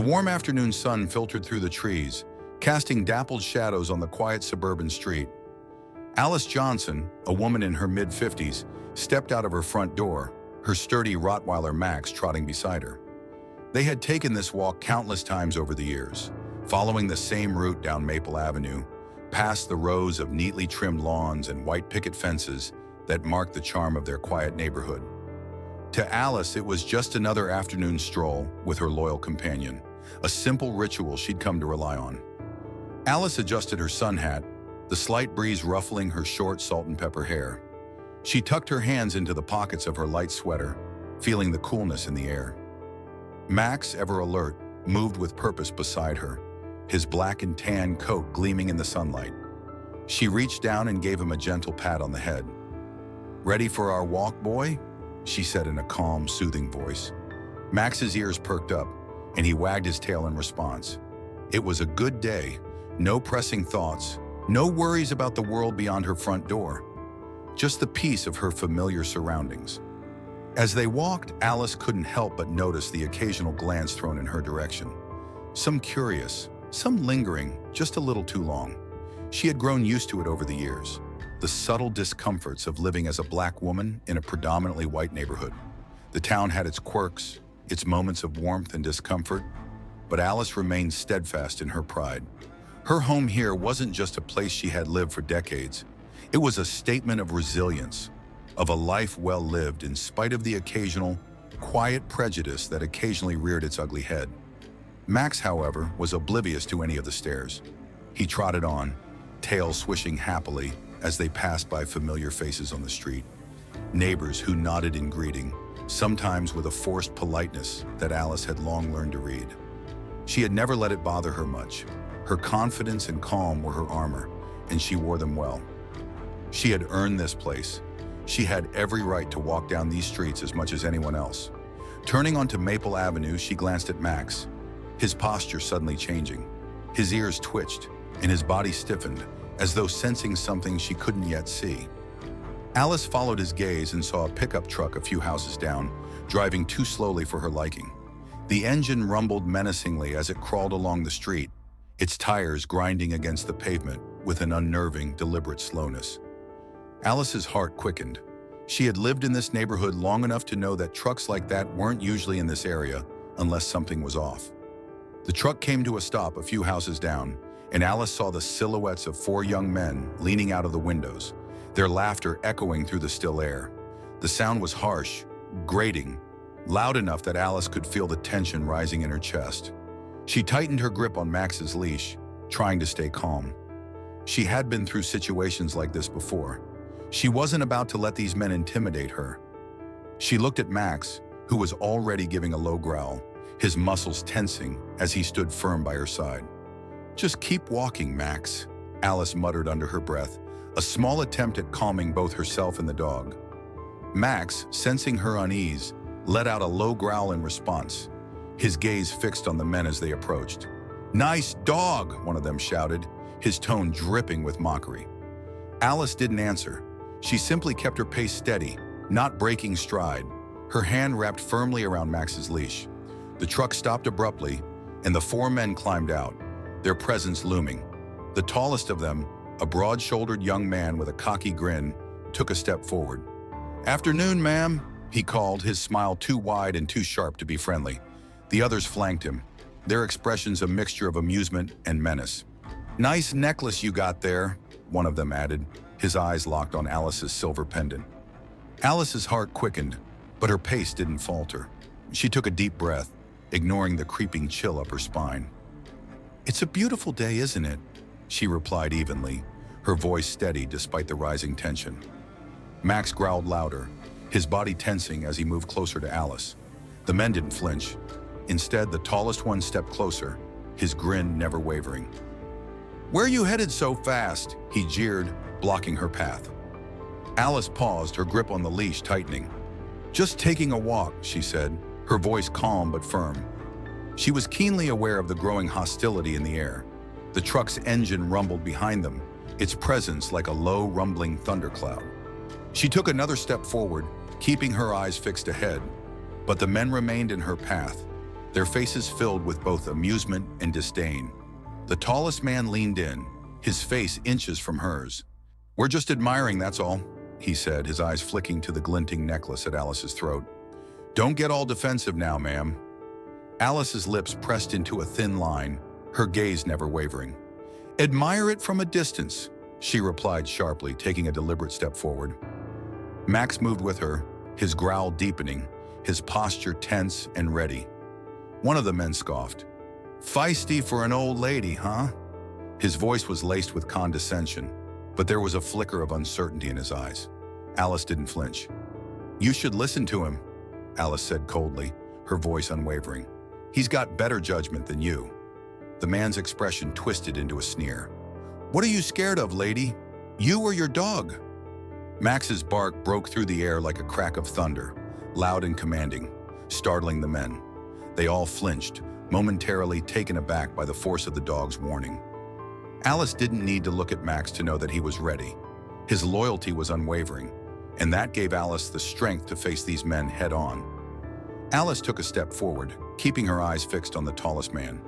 warm afternoon sun filtered through the trees, casting dappled shadows on the quiet suburban street. Alice Johnson, a woman in her mid-50s, stepped out of her front door, her sturdy Rottweiler Max trotting beside her. They had taken this walk countless times over the years, following the same route down Maple Avenue, past the rows of neatly trimmed lawns and white picket fences that marked the charm of their quiet neighborhood. To Alice, it was just another afternoon stroll with her loyal companion, a simple ritual she'd come to rely on. Alice adjusted her sun hat, the slight breeze ruffling her short salt and pepper hair. She tucked her hands into the pockets of her light sweater, feeling the coolness in the air. Max, ever alert, moved with purpose beside her, his black and tan coat gleaming in the sunlight. She reached down and gave him a gentle pat on the head. "Ready for our walk, boy?" she said in a calm, soothing voice. Max's ears perked up, and he wagged his tail in response. It was a good day, no pressing thoughts, no worries about the world beyond her front door, just the peace of her familiar surroundings. As they walked, Alice couldn't help but notice the occasional glance thrown in her direction. Some curious, some lingering, just a little too long. She had grown used to it over the years, the subtle discomforts of living as a black woman in a predominantly white neighborhood. The town had its quirks, its moments of warmth and discomfort, but Alice remained steadfast in her pride. Her home here wasn't just a place she had lived for decades. It was a statement of resilience, of a life well lived in spite of the occasional, quiet prejudice that occasionally reared its ugly head. Max, however, was oblivious to any of the stares. He trotted on, tail swishing happily as they passed by familiar faces on the street. Neighbors who nodded in greeting, sometimes with a forced politeness that Alice had long learned to read. She had never let it bother her much. Her confidence and calm were her armor, and she wore them well. She had earned this place. She had every right to walk down these streets as much as anyone else. Turning onto Maple Avenue, she glanced at Max, his posture suddenly changing. His ears twitched, and his body stiffened, as though sensing something she couldn't yet see. Alice followed his gaze and saw a pickup truck a few houses down, driving too slowly for her liking. The engine rumbled menacingly as it crawled along the street, its tires grinding against the pavement with an unnerving, deliberate slowness. Alice's heart quickened. She had lived in this neighborhood long enough to know that trucks like that weren't usually in this area unless something was off. The truck came to a stop a few houses down, and Alice saw the silhouettes of 4 young men leaning out of the windows, their laughter echoing through the still air. The sound was harsh, grating, loud enough that Alice could feel the tension rising in her chest. She tightened her grip on Max's leash, trying to stay calm. She had been through situations like this before. She wasn't about to let these men intimidate her. She looked at Max, who was already giving a low growl, his muscles tensing as he stood firm by her side. "Just keep walking, Max," Alice muttered under her breath, a small attempt at calming both herself and the dog. Max, sensing her unease, let out a low growl in response, his gaze fixed on the men as they approached. "Nice dog," one of them shouted, his tone dripping with mockery. Alice didn't answer. She simply kept her pace steady, not breaking stride, her hand wrapped firmly around Max's leash. The truck stopped abruptly, and the 4 men climbed out, their presence looming. The tallest of them, a broad-shouldered young man with a cocky grin, took a step forward. "Afternoon, ma'am," he called, his smile too wide and too sharp to be friendly. The others flanked him, their expressions a mixture of amusement and menace. "Nice necklace you got there," one of them added, his eyes locked on Alice's silver pendant. Alice's heart quickened, but her pace didn't falter. She took a deep breath, ignoring the creeping chill up her spine. "It's a beautiful day, isn't it?" she replied evenly, her voice steady despite the rising tension. Max growled louder, his body tensing as he moved closer to Alice. The men didn't flinch. Instead, the tallest one stepped closer, his grin never wavering. "Where you headed so fast?" he jeered, blocking her path. Alice paused, her grip on the leash tightening. "Just taking a walk," she said, her voice calm but firm. She was keenly aware of the growing hostility in the air. The truck's engine rumbled behind them, its presence like a low, rumbling thundercloud. She took another step forward, keeping her eyes fixed ahead, but the men remained in her path. their faces filled with both amusement and disdain. The tallest man leaned in, his face inches from hers. "We're just admiring, that's all," he said, his eyes flicking to the glinting necklace at Alice's throat. "Don't get all defensive now, ma'am." Alice's lips pressed into a thin line, her gaze never wavering. "Admire it from a distance," she replied sharply, taking a deliberate step forward. Max moved with her, his growl deepening, his posture tense and ready. One of the men scoffed. "Feisty for an old lady, huh?" His voice was laced with condescension, but there was a flicker of uncertainty in his eyes. Alice didn't flinch. "You should listen to him," Alice said coldly, her voice unwavering. "He's got better judgment than you." The man's expression twisted into a sneer. "What are you scared of, lady? You or your dog?" Max's bark broke through the air like a crack of thunder, loud and commanding, startling the men. They all flinched, momentarily taken aback by the force of the dog's warning. Alice didn't need to look at Max to know that he was ready. His loyalty was unwavering, and that gave Alice the strength to face these men head-on. Alice took a step forward, keeping her eyes fixed on the tallest man.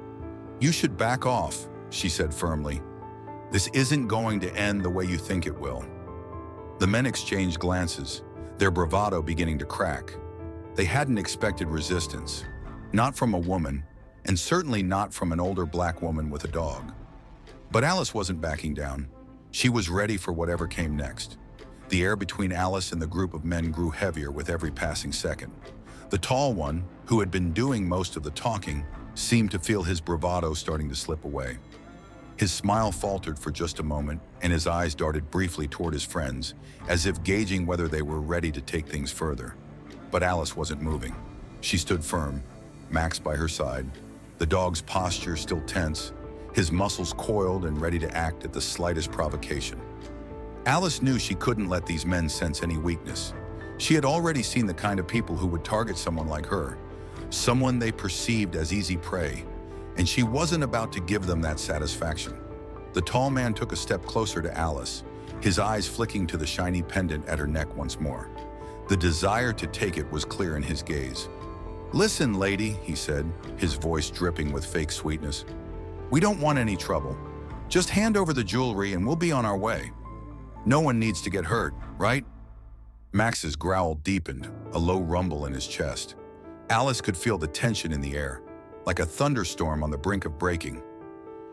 "You should back off," she said firmly. "This isn't going to end the way you think it will." The men exchanged glances, their bravado beginning to crack. They hadn't expected resistance, not from a woman, and certainly not from an older black woman with a dog. But Alice wasn't backing down. She was ready for whatever came next. The air between Alice and the group of men grew heavier with every passing second. The tall one, who had been doing most of the talking, seemed to feel his bravado starting to slip away. His smile faltered for just a moment, and his eyes darted briefly toward his friends, as if gauging whether they were ready to take things further. But Alice wasn't moving. She stood firm, Max by her side, the dog's posture still tense, his muscles coiled and ready to act at the slightest provocation. Alice knew she couldn't let these men sense any weakness. She had already seen the kind of people who would target someone like her, someone they perceived as easy prey, and she wasn't about to give them that satisfaction. The tall man took a step closer to Alice, his eyes flicking to the shiny pendant at her neck once more. The desire to take it was clear in his gaze. "Listen, lady," he said, his voice dripping with fake sweetness. "We don't want any trouble. Just hand over the jewelry and we'll be on our way. No one needs to get hurt, right?" Max's growl deepened, a low rumble in his chest. Alice could feel the tension in the air, like a thunderstorm on the brink of breaking.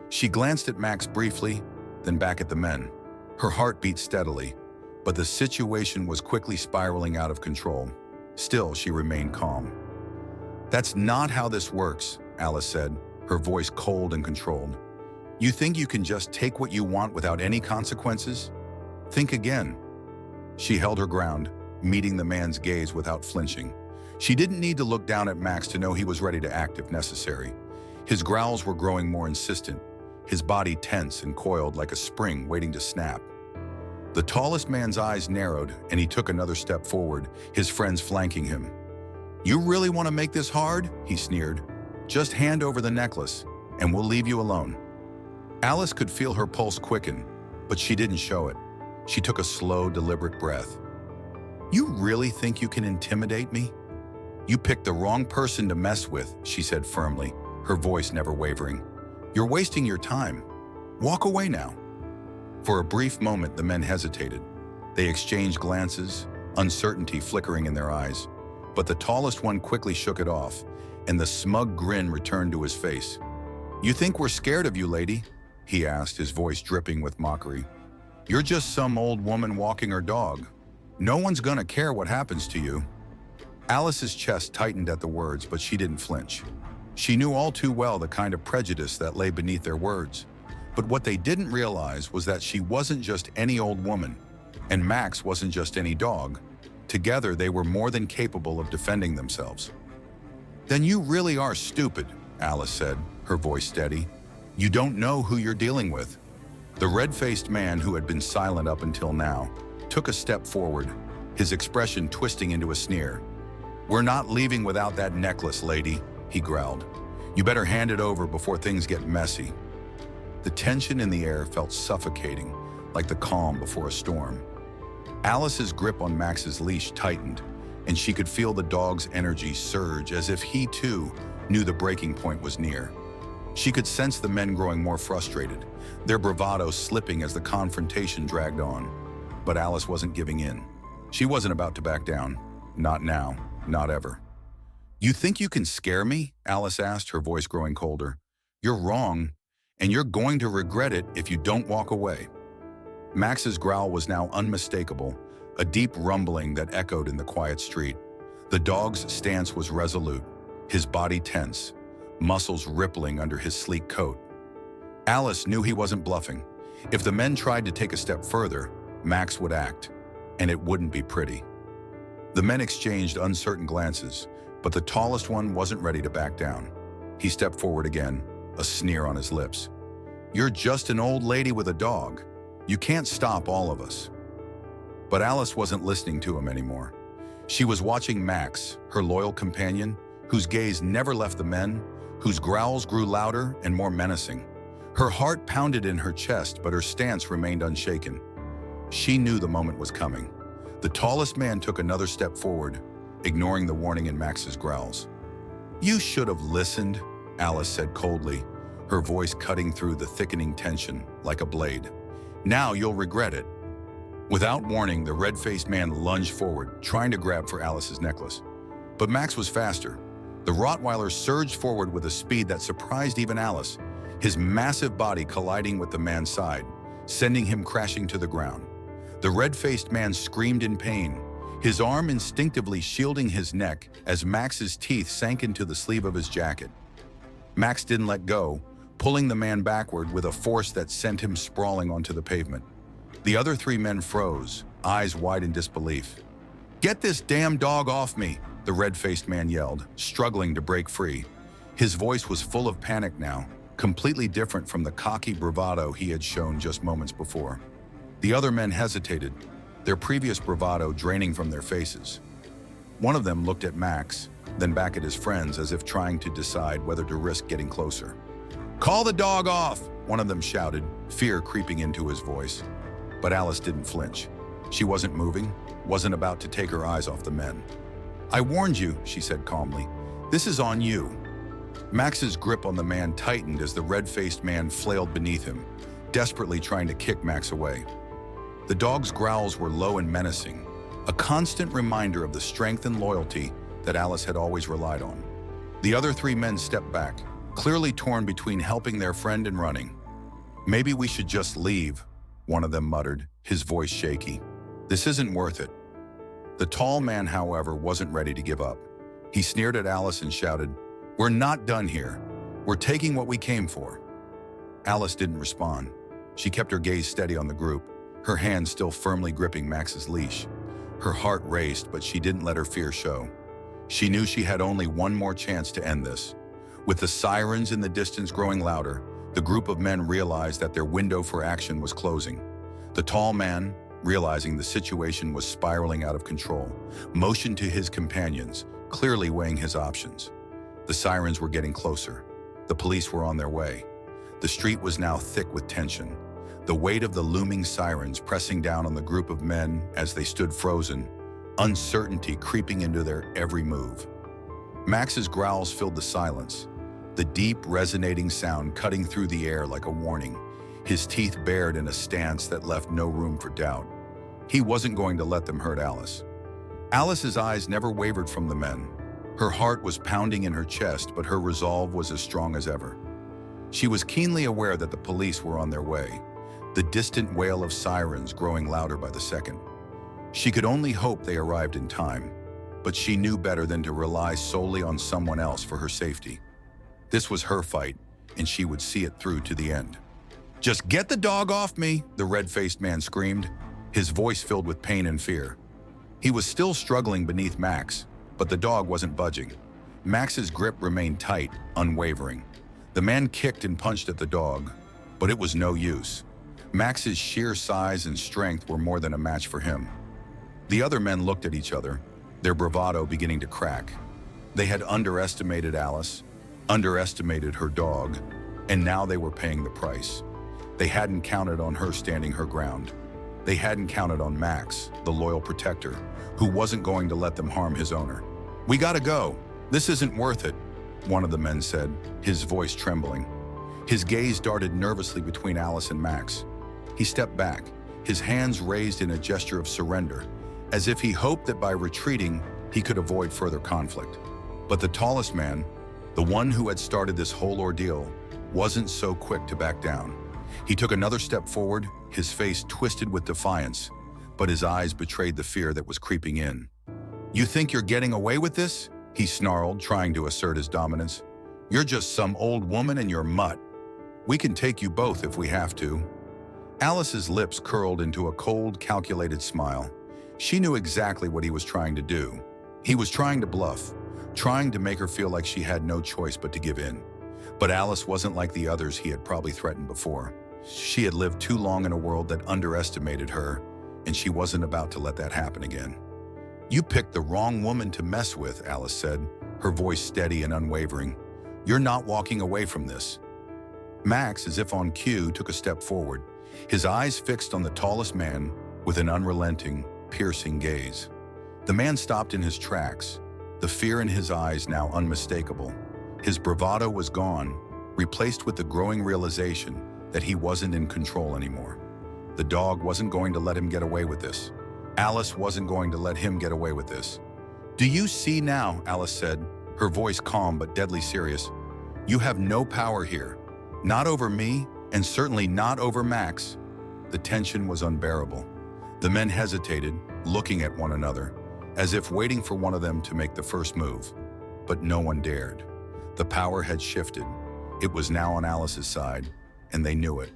She glanced at Max briefly, then back at the men. Her heart beat steadily, but the situation was quickly spiraling out of control. Still, she remained calm. "That's not how this works," Alice said, her voice cold and controlled. "You think you can just take what you want without any consequences? Think again." She held her ground, meeting the man's gaze without flinching. She didn't need to look down at Max to know he was ready to act if necessary. His growls were growing more insistent, his body tense and coiled like a spring waiting to snap. The tallest man's eyes narrowed, and he took another step forward, his friends flanking him. "You really want to make this hard?" he sneered. "Just hand over the necklace, and we'll leave you alone." Alice could feel her pulse quicken, but she didn't show it. She took a slow, deliberate breath. "You really think you can intimidate me? You picked the wrong person to mess with," she said firmly, her voice never wavering. "You're wasting your time. Walk away now." For a brief moment, the men hesitated. They exchanged glances, uncertainty flickering in their eyes. But the tallest one quickly shook it off, and the smug grin returned to his face. "You think we're scared of you, lady?" he asked, his voice dripping with mockery. "You're just some old woman walking her dog. No one's gonna care what happens to you." Alice's chest tightened at the words, but she didn't flinch. She knew all too well the kind of prejudice that lay beneath their words. But what they didn't realize was that she wasn't just any old woman, and Max wasn't just any dog. Together, they were more than capable of defending themselves. "Then you really are stupid," Alice said, her voice steady. "You don't know who you're dealing with." The red-faced man, who had been silent up until now, took a step forward, his expression twisting into a sneer. "We're not leaving without that necklace, lady," he growled. "You better hand it over before things get messy." The tension in the air felt suffocating, like the calm before a storm. Alice's grip on Max's leash tightened, and she could feel the dog's energy surge as if he, too, knew the breaking point was near. She could sense the men growing more frustrated, their bravado slipping as the confrontation dragged on. But Alice wasn't giving in. She wasn't about to back down. Not now, not ever. "You think you can scare me?" Alice asked, her voice growing colder. "You're wrong, and you're going to regret it if you don't walk away." Max's growl was now unmistakable, a deep rumbling that echoed in the quiet street. The dog's stance was resolute, his body tense, muscles rippling under his sleek coat. Alice knew he wasn't bluffing. If the men tried to take a step further, Max would act, and it wouldn't be pretty. The men exchanged uncertain glances, but the tallest one wasn't ready to back down. He stepped forward again, a sneer on his lips. "You're just an old lady with a dog. You can't stop all of us." But Alice wasn't listening to him anymore. She was watching Max, her loyal companion, whose gaze never left the men, whose growls grew louder and more menacing. Her heart pounded in her chest, but her stance remained unshaken. She knew the moment was coming. The tallest man took another step forward, ignoring the warning in Max's growls. "You should have listened," Alice said coldly, her voice cutting through the thickening tension like a blade. "Now you'll regret it." Without warning, the red-faced man lunged forward, trying to grab for Alice's necklace. But Max was faster. The Rottweiler surged forward with a speed that surprised even Alice, his massive body colliding with the man's side, sending him crashing to the ground. The red-faced man screamed in pain, his arm instinctively shielding his neck as Max's teeth sank into the sleeve of his jacket. Max didn't let go, pulling the man backward with a force that sent him sprawling onto the pavement. The other three men froze, eyes wide in disbelief. "Get this damn dog off me!" the red-faced man yelled, struggling to break free. His voice was full of panic now, completely different from the cocky bravado he had shown just moments before. The other men hesitated, their previous bravado draining from their faces. One of them looked at Max, then back at his friends as if trying to decide whether to risk getting closer. "Call the dog off!" one of them shouted, fear creeping into his voice. But Alice didn't flinch. She wasn't moving, wasn't about to take her eyes off the men. "I warned you," she said calmly. "This is on you." Max's grip on the man tightened as the red-faced man flailed beneath him, desperately trying to kick Max away. The dog's growls were low and menacing, a constant reminder of the strength and loyalty that Alice had always relied on. The other three men stepped back, clearly torn between helping their friend and running. "Maybe we should just leave," one of them muttered, his voice shaky. "This isn't worth it." The tall man, however, wasn't ready to give up. He sneered at Alice and shouted, "We're not done here. We're taking what we came for." Alice didn't respond. She kept her gaze steady on the group, her hand still firmly gripping Max's leash. Her heart raced, but she didn't let her fear show. She knew she had only one more chance to end this. With the sirens in the distance growing louder, the group of men realized that their window for action was closing. The tall man, realizing the situation was spiraling out of control, motioned to his companions, clearly weighing his options. The sirens were getting closer. The police were on their way. The street was now thick with tension, the weight of the looming sirens pressing down on the group of men as they stood frozen, uncertainty creeping into their every move. Max's growls filled the silence, the deep, resonating sound cutting through the air like a warning, his teeth bared in a stance that left no room for doubt. He wasn't going to let them hurt Alice. Alice's eyes never wavered from the men. Her heart was pounding in her chest, but her resolve was as strong as ever. She was keenly aware that the police were on their way, the distant wail of sirens growing louder by the second. She could only hope they arrived in time, but she knew better than to rely solely on someone else for her safety. This was her fight, and she would see it through to the end. "Just get the dog off me," the red-faced man screamed, his voice filled with pain and fear. He was still struggling beneath Max, but the dog wasn't budging. Max's grip remained tight, unwavering. The man kicked and punched at the dog, but it was no use. Max's sheer size and strength were more than a match for him. The other men looked at each other, their bravado beginning to crack. They had underestimated Alice, underestimated her dog, and now they were paying the price. They hadn't counted on her standing her ground. They hadn't counted on Max, the loyal protector, who wasn't going to let them harm his owner. "We gotta go. This isn't worth it," one of the men said, his voice trembling. His gaze darted nervously between Alice and Max. He stepped back, his hands raised in a gesture of surrender, as if he hoped that by retreating, he could avoid further conflict. But the tallest man, the one who had started this whole ordeal, wasn't so quick to back down. He took another step forward, his face twisted with defiance, but his eyes betrayed the fear that was creeping in. "You think you're getting away with this?" he snarled, trying to assert his dominance. "You're just some old woman and you're mutt. We can take you both if we have to." Alice's lips curled into a cold, calculated smile. She knew exactly what he was trying to do. He was trying to bluff, trying to make her feel like she had no choice but to give in. But Alice wasn't like the others he had probably threatened before. She had lived too long in a world that underestimated her, and she wasn't about to let that happen again. "You picked the wrong woman to mess with," Alice said, her voice steady and unwavering. "You're not walking away from this." Max, as if on cue, took a step forward, his eyes fixed on the tallest man with an unrelenting, piercing gaze. The man stopped in his tracks, the fear in his eyes now unmistakable. His bravado was gone, replaced with the growing realization that he wasn't in control anymore. The dog wasn't going to let him get away with this. Alice wasn't going to let him get away with this. "Do you see now?" Alice said, her voice calm but deadly serious. "You have no power here. Not over me, and certainly not over Max." The tension was unbearable. The men hesitated, looking at one another, as if waiting for one of them to make the first move. But no one dared. The power had shifted. It was now on Alice's side, and they knew it.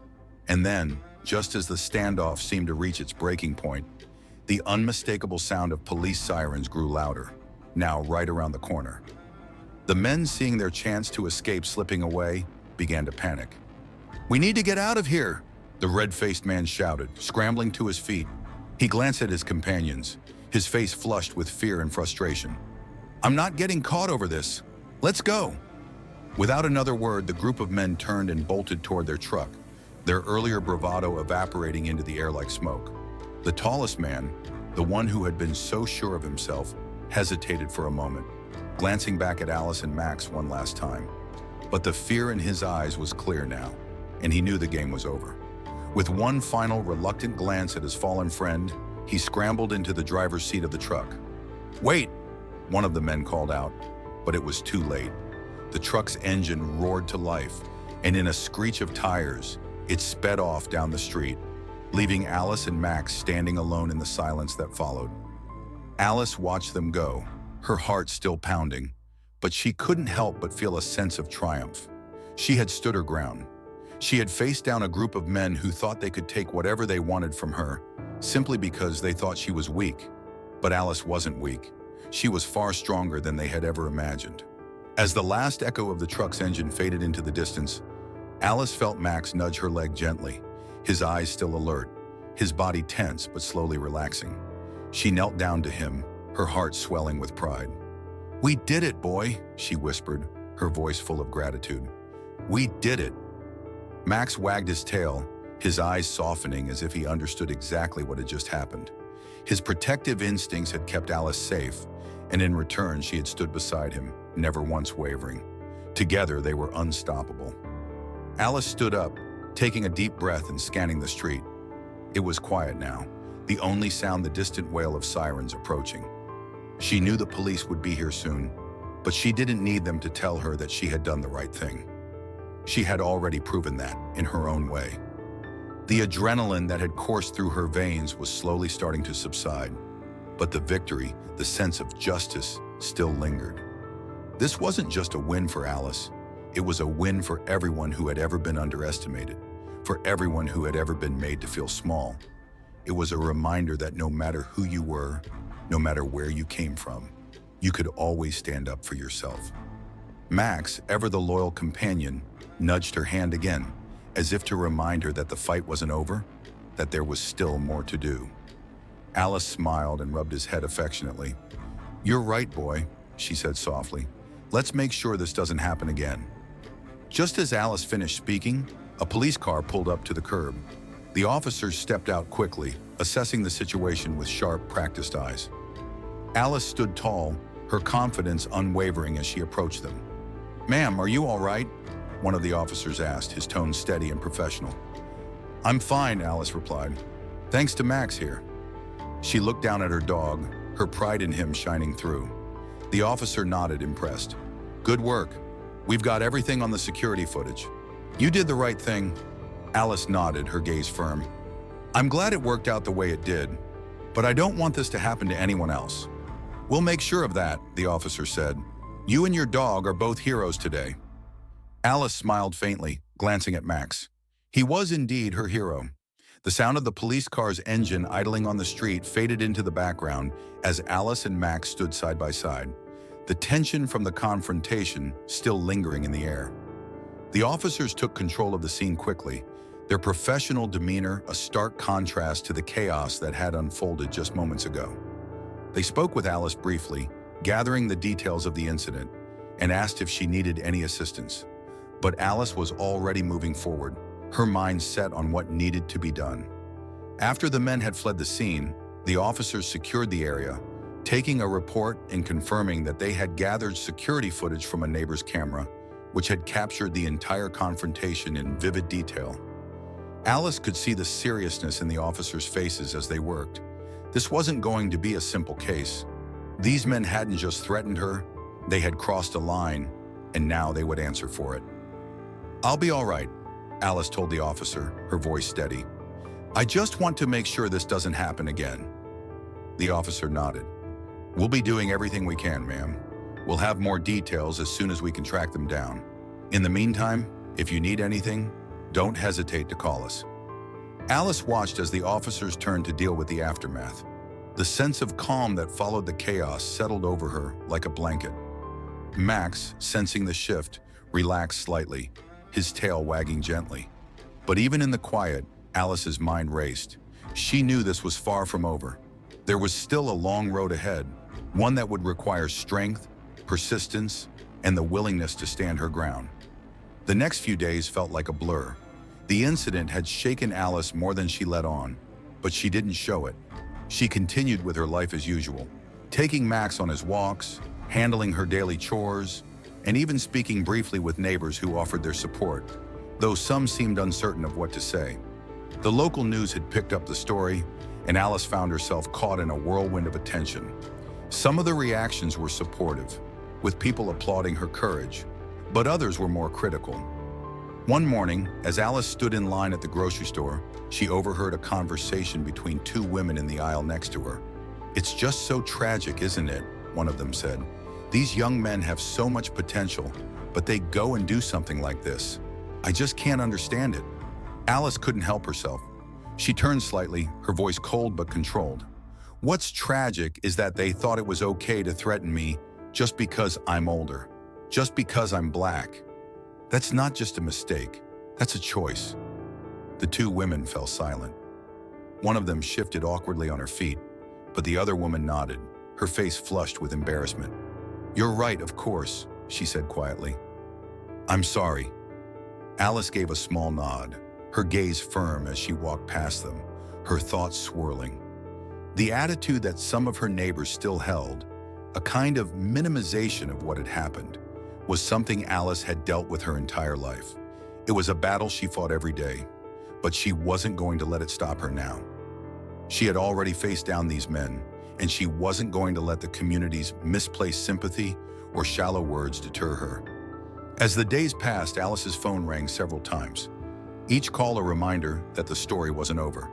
And then, just as the standoff seemed to reach its breaking point, the unmistakable sound of police sirens grew louder, now right around the corner. The men, seeing their chance to escape slipping away, began to panic. "We need to get out of here," the red-faced man shouted, scrambling to his feet. He glanced at his companions, his face flushed with fear and frustration. "I'm not getting caught over this. Let's go." Without another word, the group of men turned and bolted toward their truck, their earlier bravado evaporating into the air like smoke. The tallest man, the one who had been so sure of himself, hesitated for a moment, glancing back at Alice and Max one last time. But the fear in his eyes was clear now, and he knew the game was over. With one final reluctant glance at his fallen friend, he scrambled into the driver's seat of the truck. "Wait!" one of the men called out, but it was too late. The truck's engine roared to life, and in a screech of tires, it sped off down the street, leaving Alice and Max standing alone in the silence that followed. Alice watched them go, her heart still pounding, but she couldn't help but feel a sense of triumph. She had stood her ground. She had faced down a group of men who thought they could take whatever they wanted from her, simply because they thought she was weak. But Alice wasn't weak. She was far stronger than they had ever imagined. As the last echo of the truck's engine faded into the distance, Alice felt Max nudge her leg gently, his eyes still alert, his body tense but slowly relaxing. She knelt down to him, her heart swelling with pride. "We did it, boy," she whispered, her voice full of gratitude. "We did it." Max wagged his tail, his eyes softening as if he understood exactly what had just happened. His protective instincts had kept Alice safe, and in return she had stood beside him, never once wavering. Together they were unstoppable. Alice stood up, taking a deep breath and scanning the street. It was quiet now, the only sound the distant wail of sirens approaching. She knew the police would be here soon, but she didn't need them to tell her that she had done the right thing. She had already proven that, in her own way. The adrenaline that had coursed through her veins was slowly starting to subside, but the victory, the sense of justice, still lingered. This wasn't just a win for Alice. It was a win for everyone who had ever been underestimated, for everyone who had ever been made to feel small. It was a reminder that no matter who you were, no matter where you came from, you could always stand up for yourself. Max, ever the loyal companion, nudged her hand again, as if to remind her that the fight wasn't over, that there was still more to do. Alice smiled and rubbed his head affectionately. "You're right, boy," she said softly. "Let's make sure this doesn't happen again." Just as Alice finished speaking, a police car pulled up to the curb. The officers stepped out quickly, assessing the situation with sharp, practiced eyes. Alice stood tall, her confidence unwavering as she approached them. "Ma'am, are you all right?" one of the officers asked, his tone steady and professional. "I'm fine," Alice replied. "Thanks to Max here." She looked down at her dog, her pride in him shining through. The officer nodded, impressed. "Good work. We've got everything on the security footage. You did the right thing." Alice nodded, her gaze firm. "I'm glad it worked out the way it did, but I don't want this to happen to anyone else." "We'll make sure of that," the officer said. "You and your dog are both heroes today." Alice smiled faintly, glancing at Max. He was indeed her hero. The sound of the police car's engine idling on the street faded into the background as Alice and Max stood side by side, the tension from the confrontation still lingering in the air. The officers took control of the scene quickly, their professional demeanor a stark contrast to the chaos that had unfolded just moments ago. They spoke with Alice briefly, gathering the details of the incident, and asked if she needed any assistance. But Alice was already moving forward, her mind set on what needed to be done. After the men had fled the scene, the officers secured the area, taking a report and confirming that they had gathered security footage from a neighbor's camera, which had captured the entire confrontation in vivid detail. Alice could see the seriousness in the officers' faces as they worked. This wasn't going to be a simple case. These men hadn't just threatened her, they had crossed a line, and now they would answer for it. "I'll be all right," Alice told the officer, her voice steady. "I just want to make sure this doesn't happen again." The officer nodded. "We'll be doing everything we can, ma'am. We'll have more details as soon as we can track them down. In the meantime, if you need anything, don't hesitate to call us." Alice watched as the officers turned to deal with the aftermath. The sense of calm that followed the chaos settled over her like a blanket. Max, sensing the shift, relaxed slightly, his tail wagging gently. But even in the quiet, Alice's mind raced. She knew this was far from over. There was still a long road ahead, one that would require strength, persistence, and the willingness to stand her ground. The next few days felt like a blur. The incident had shaken Alice more than she let on, but she didn't show it. She continued with her life as usual, taking Max on his walks, handling her daily chores, and even speaking briefly with neighbors who offered their support, though some seemed uncertain of what to say. The local news had picked up the story, and Alice found herself caught in a whirlwind of attention. Some of the reactions were supportive, with people applauding her courage, but others were more critical. One morning, as Alice stood in line at the grocery store, she overheard a conversation between two women in the aisle next to her. "It's just so tragic, isn't it?" one of them said. "These young men have so much potential, but they go and do something like this. I just can't understand it." Alice couldn't help herself. She turned slightly, her voice cold but controlled. "What's tragic is that they thought it was okay to threaten me just because I'm older, just because I'm black. That's not just a mistake, that's a choice." The two women fell silent. One of them shifted awkwardly on her feet, but the other woman nodded, her face flushed with embarrassment. "You're right, of course," she said quietly. "I'm sorry." Alice gave a small nod, her gaze firm as she walked past them, her thoughts swirling. The attitude that some of her neighbors still held, a kind of minimization of what had happened, was something Alice had dealt with her entire life. It was a battle she fought every day, but she wasn't going to let it stop her now. She had already faced down these men, and she wasn't going to let the community's misplaced sympathy or shallow words deter her. As the days passed, Alice's phone rang several times, each call a reminder that the story wasn't over.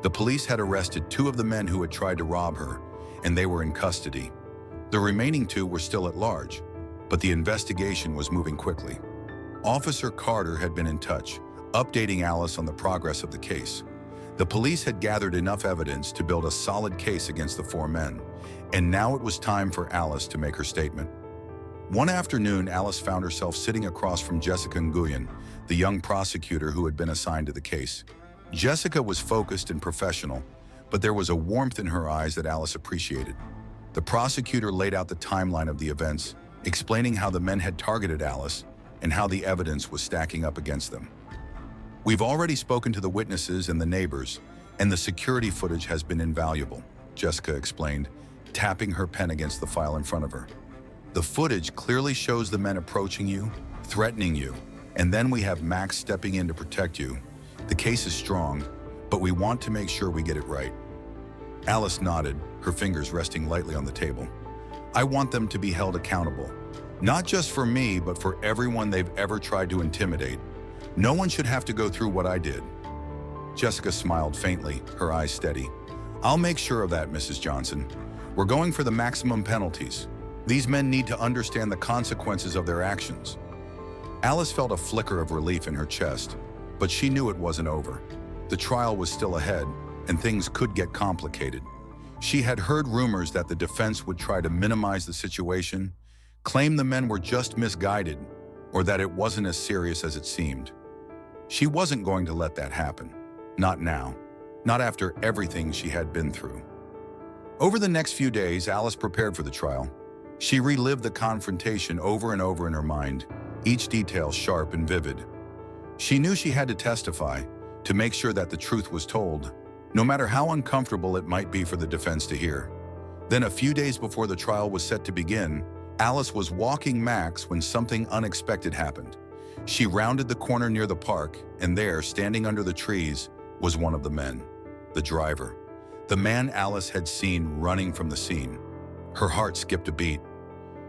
The police had arrested two of the men who had tried to rob her, and they were in custody. The remaining two were still at large, but the investigation was moving quickly. Officer Carter had been in touch, updating Alice on the progress of the case. The police had gathered enough evidence to build a solid case against the four men, and now it was time for Alice to make her statement. One afternoon, Alice found herself sitting across from Jessica Nguyen, the young prosecutor who had been assigned to the case. Jessica was focused and professional, but there was a warmth in her eyes that Alice appreciated. The prosecutor laid out the timeline of the events, explaining how the men had targeted Alice and how the evidence was stacking up against them. "We've already spoken to the witnesses and the neighbors, and the security footage has been invaluable," Jessica explained, tapping her pen against the file in front of her. The footage clearly shows the men approaching you, threatening you, and then we have Max stepping in to protect you. The case is strong, but we want to make sure we get it right. Alice nodded, her fingers resting lightly on the table. I want them to be held accountable. Not just for me, but for everyone they've ever tried to intimidate. No one should have to go through what I did. Jessica smiled faintly, her eyes steady. I'll make sure of that, Mrs. Johnson. We're going for the maximum penalties. These men need to understand the consequences of their actions. Alice felt a flicker of relief in her chest, but she knew it wasn't over. The trial was still ahead, and things could get complicated. She had heard rumors that the defense would try to minimize the situation, claim the men were just misguided, or that it wasn't as serious as it seemed. She wasn't going to let that happen. Not now. Not after everything she had been through. Over the next few days, Alice prepared for the trial. She relived the confrontation over and over in her mind, each detail sharp and vivid. She knew she had to testify, to make sure that the truth was told, no matter how uncomfortable it might be for the defense to hear. Then a few days before the trial was set to begin, Alice was walking Max when something unexpected happened. She rounded the corner near the park, and there, standing under the trees, was one of the men, the driver, the man Alice had seen running from the scene. Her heart skipped a beat.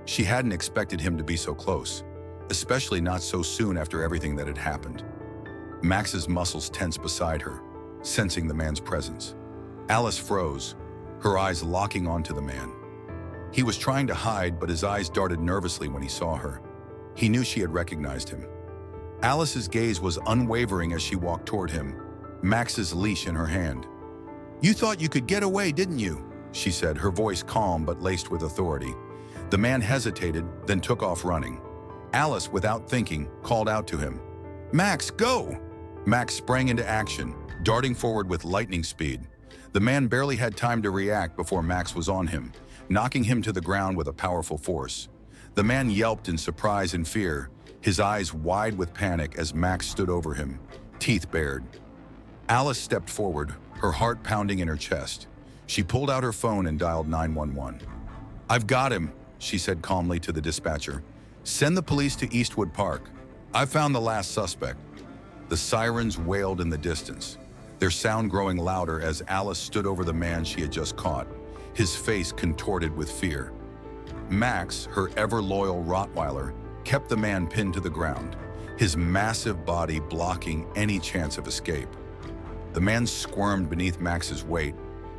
She hadn't expected him to be so close, especially not so soon after everything that had happened. Max's muscles tensed beside her, sensing the man's presence. Alice froze, her eyes locking onto the man. He was trying to hide, but his eyes darted nervously when he saw her. He knew she had recognized him. Alice's gaze was unwavering as she walked toward him, Max's leash in her hand. "You thought you could get away, didn't you?" she said, her voice calm but laced with authority. The man hesitated, then took off running. Alice, without thinking, called out to him, "Max, go!" Max sprang into action, darting forward with lightning speed. The man barely had time to react before Max was on him, knocking him to the ground with a powerful force. The man yelped in surprise and fear, his eyes wide with panic as Max stood over him, teeth bared. Alice stepped forward, her heart pounding in her chest. She pulled out her phone and dialed 911. "I've got him," she said calmly to the dispatcher. "Send the police to Eastwood Park. I've found the last suspect." The sirens wailed in the distance, their sound growing louder as Alice stood over the man she had just caught, his face contorted with fear. Max, her ever-loyal Rottweiler, kept the man pinned to the ground, his massive body blocking any chance of escape. The man squirmed beneath Max's weight,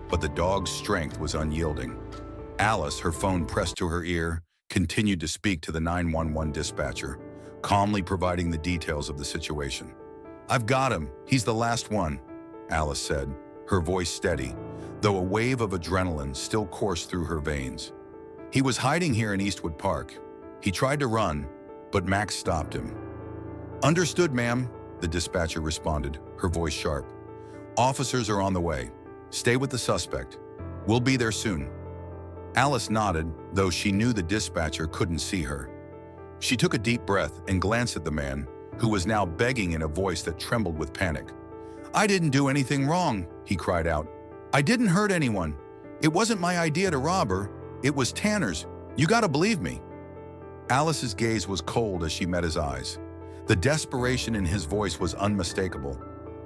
but the dog's strength was unyielding. Alice, her phone pressed to her ear, continued to speak to the 911 dispatcher, calmly providing the details of the situation. "I've got him. He's the last one," Alice said, her voice steady, though a wave of adrenaline still coursed through her veins. "He was hiding here in Eastwood Park. He tried to run, but Max stopped him." "Understood, ma'am," the dispatcher responded, her voice sharp. "Officers are on the way. Stay with the suspect. We'll be there soon." Alice nodded, though she knew the dispatcher couldn't see her. She took a deep breath and glanced at the man, who was now begging in a voice that trembled with panic. "I didn't do anything wrong," he cried out. "I didn't hurt anyone. It wasn't my idea to rob her. It was Tanner's. You gotta believe me." Alice's gaze was cold as she met his eyes. The desperation in his voice was unmistakable,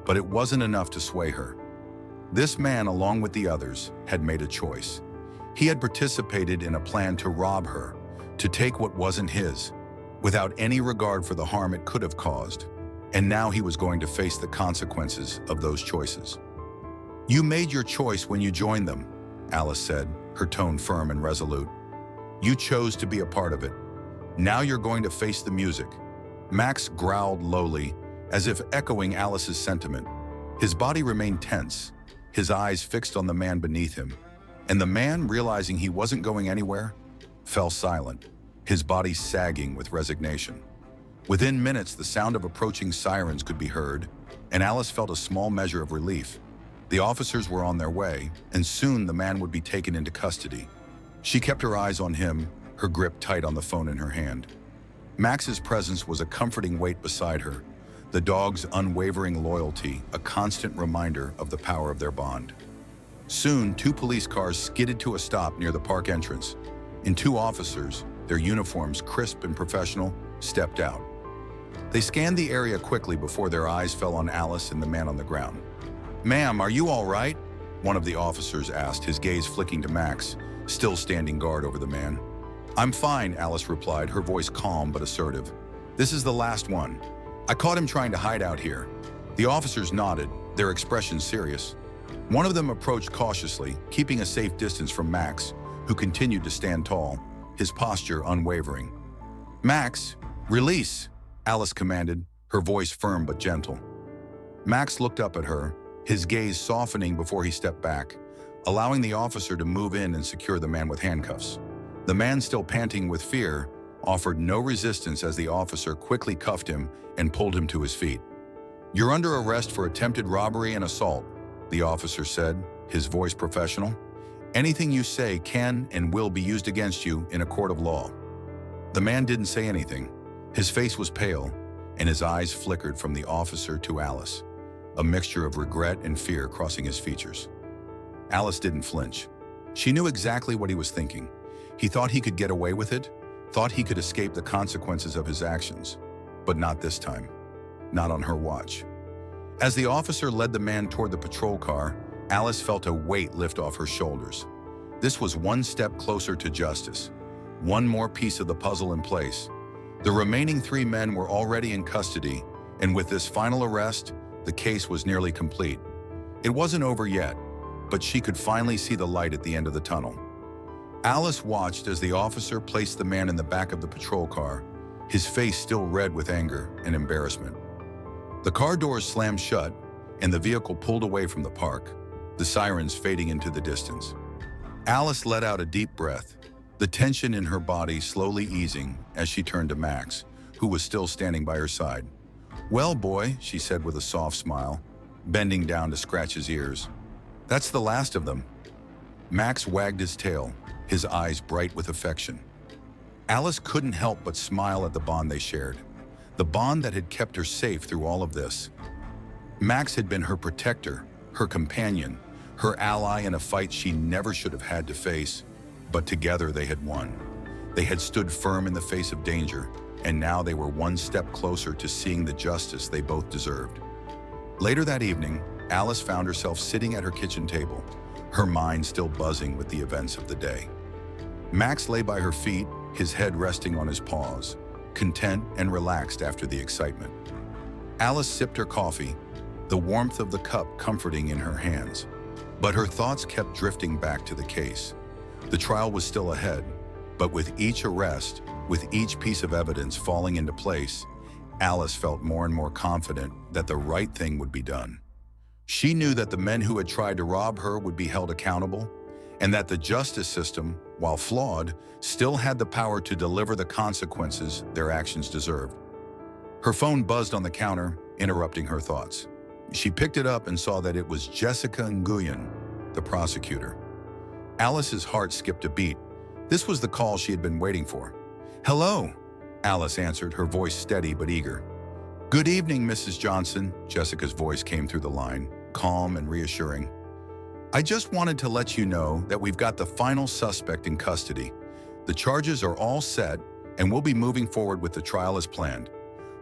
but it wasn't enough to sway her. This man, along with the others, had made a choice. He had participated in a plan to rob her, to take what wasn't his, without any regard for the harm it could have caused. And now he was going to face the consequences of those choices. "You made your choice when you joined them," Alice said, her tone firm and resolute. "You chose to be a part of it. Now you're going to face the music." Max growled lowly, as if echoing Alice's sentiment. His body remained tense, his eyes fixed on the man beneath him. And the man, realizing he wasn't going anywhere, fell silent, his body sagging with resignation. Within minutes, the sound of approaching sirens could be heard, and Alice felt a small measure of relief. The officers were on their way, and soon the man would be taken into custody. She kept her eyes on him, her grip tight on the phone in her hand. Max's presence was a comforting weight beside her, the dog's unwavering loyalty a constant reminder of the power of their bond. Soon, 2 police cars skidded to a stop near the park entrance, and 2 officers, their uniforms crisp and professional, stepped out. They scanned the area quickly before their eyes fell on Alice and the man on the ground. "Ma'am, are you all right?" one of the officers asked, his gaze flicking to Max, still standing guard over the man. "I'm fine," Alice replied, her voice calm but assertive. "This is the last one. I caught him trying to hide out here." The officers nodded, their expressions serious. One of them approached cautiously, keeping a safe distance from Max, who continued to stand tall, his posture unwavering. "Max, release," Alice commanded, her voice firm but gentle. Max looked up at her, his gaze softening before he stepped back, allowing the officer to move in and secure the man with handcuffs. The man, still panting with fear, offered no resistance as the officer quickly cuffed him and pulled him to his feet. "You're under arrest for attempted robbery and assault," the officer said, his voice professional. "Anything you say can and will be used against you in a court of law." The man didn't say anything. His face was pale, and his eyes flickered from the officer to Alice, a mixture of regret and fear crossing his features. Alice didn't flinch. She knew exactly what he was thinking. He thought he could get away with it, thought he could escape the consequences of his actions. But not this time. Not on her watch. As the officer led the man toward the patrol car, Alice felt a weight lift off her shoulders. This was one step closer to justice. One more piece of the puzzle in place. The remaining 3 men were already in custody, and with this final arrest, the case was nearly complete. It wasn't over yet, but she could finally see the light at the end of the tunnel. Alice watched as the officer placed the man in the back of the patrol car, his face still red with anger and embarrassment. The car doors slammed shut, and the vehicle pulled away from the park, the sirens fading into the distance. Alice let out a deep breath, the tension in her body slowly easing as she turned to Max, who was still standing by her side. "Well, boy," she said with a soft smile, bending down to scratch his ears. "That's the last of them." Max wagged his tail, his eyes bright with affection. Alice couldn't help but smile at the bond they shared, the bond that had kept her safe through all of this. Max had been her protector, her companion, her ally in a fight she never should have had to face, but together they had won. They had stood firm in the face of danger, and now they were one step closer to seeing the justice they both deserved. Later that evening, Alice found herself sitting at her kitchen table, her mind still buzzing with the events of the day. Max lay by her feet, his head resting on his paws, content and relaxed after the excitement. Alice sipped her coffee, the warmth of the cup comforting in her hands, but her thoughts kept drifting back to the case. The trial was still ahead, but with each arrest, with each piece of evidence falling into place, Alice felt more and more confident that the right thing would be done. She knew that the men who had tried to rob her would be held accountable, and that the justice system, while flawed, still had the power to deliver the consequences their actions deserved. Her phone buzzed on the counter, interrupting her thoughts. She picked it up and saw that it was Jessica Nguyen, the prosecutor. Alice's heart skipped a beat. This was the call she had been waiting for. "Hello," Alice answered, her voice steady but eager. "Good evening, Mrs. Johnson," Jessica's voice came through the line, calm and reassuring. "I just wanted to let you know that we've got the final suspect in custody. The charges are all set, and we'll be moving forward with the trial as planned.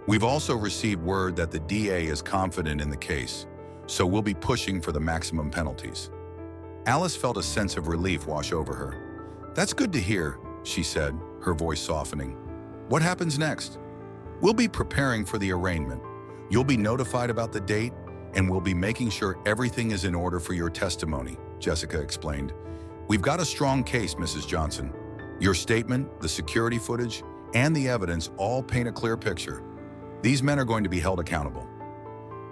We've also received word that the DA is confident in the case, so we'll be pushing for the maximum penalties." Alice felt a sense of relief wash over her. "That's good to hear," she said, her voice softening. "What happens next?" "We'll be preparing for the arraignment. You'll be notified about the date, and we'll be making sure everything is in order for your testimony," Jessica explained. "We've got a strong case, Mrs. Johnson. Your statement, the security footage, and the evidence all paint a clear picture. These men are going to be held accountable."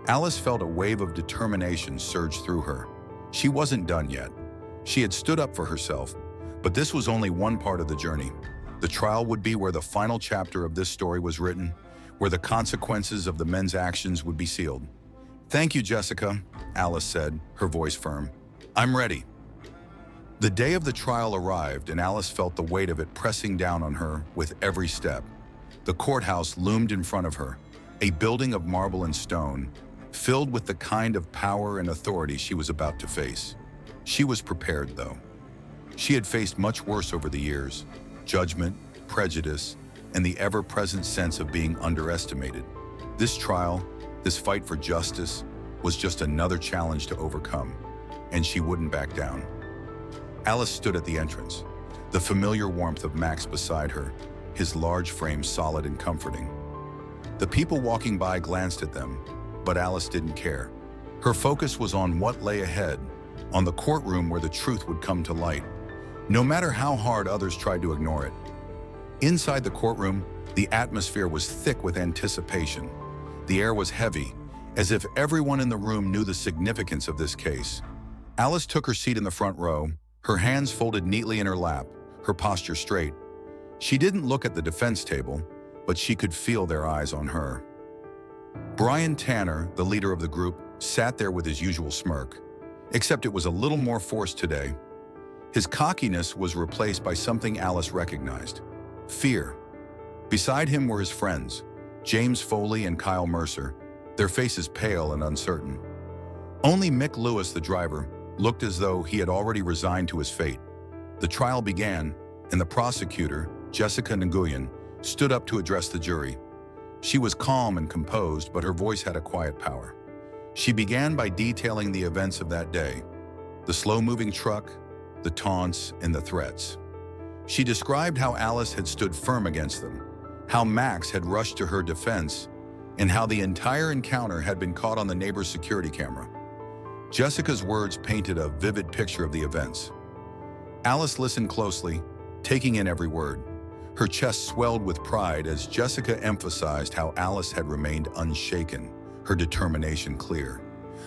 Alice felt a wave of determination surge through her. She wasn't done yet. She had stood up for herself, but this was only one part of the journey. The trial would be where the final chapter of this story was written, where the consequences of the men's actions would be sealed. "Thank you, Jessica," Alice said, her voice firm. "I'm ready." The day of the trial arrived, and Alice felt the weight of it pressing down on her with every step. The courthouse loomed in front of her, a building of marble and stone, filled with the kind of power and authority she was about to face. She was prepared, though. She had faced much worse over the years: judgment, prejudice, and the ever-present sense of being underestimated. This trial, this fight for justice, was just another challenge to overcome, and she wouldn't back down. Alice stood at the entrance, the familiar warmth of Max beside her, his large frame solid and comforting. The people walking by glanced at them, but Alice didn't care. Her focus was on what lay ahead, on the courtroom where the truth would come to light, no matter how hard others tried to ignore it. Inside the courtroom, the atmosphere was thick with anticipation. The air was heavy, as if everyone in the room knew the significance of this case. Alice took her seat in the front row, her hands folded neatly in her lap, her posture straight. She didn't look at the defense table, but she could feel their eyes on her. Brian Tanner, the leader of the group, sat there with his usual smirk, except it was a little more forced today. His cockiness was replaced by something Alice recognized: fear. Beside him were his friends, James Foley and Kyle Mercer, their faces pale and uncertain. Only Mick Lewis, the driver, looked as though he had already resigned to his fate. The trial began, and the prosecutor, Jessica Nguyen, stood up to address the jury. She was calm and composed, but her voice had a quiet power. She began by detailing the events of that day: the slow-moving truck, the taunts, and the threats. She described how Alice had stood firm against them, how Max had rushed to her defense, and how the entire encounter had been caught on the neighbor's security camera. Jessica's words painted a vivid picture of the events. Alice listened closely, taking in every word. Her chest swelled with pride as Jessica emphasized how Alice had remained unshaken, her determination clear.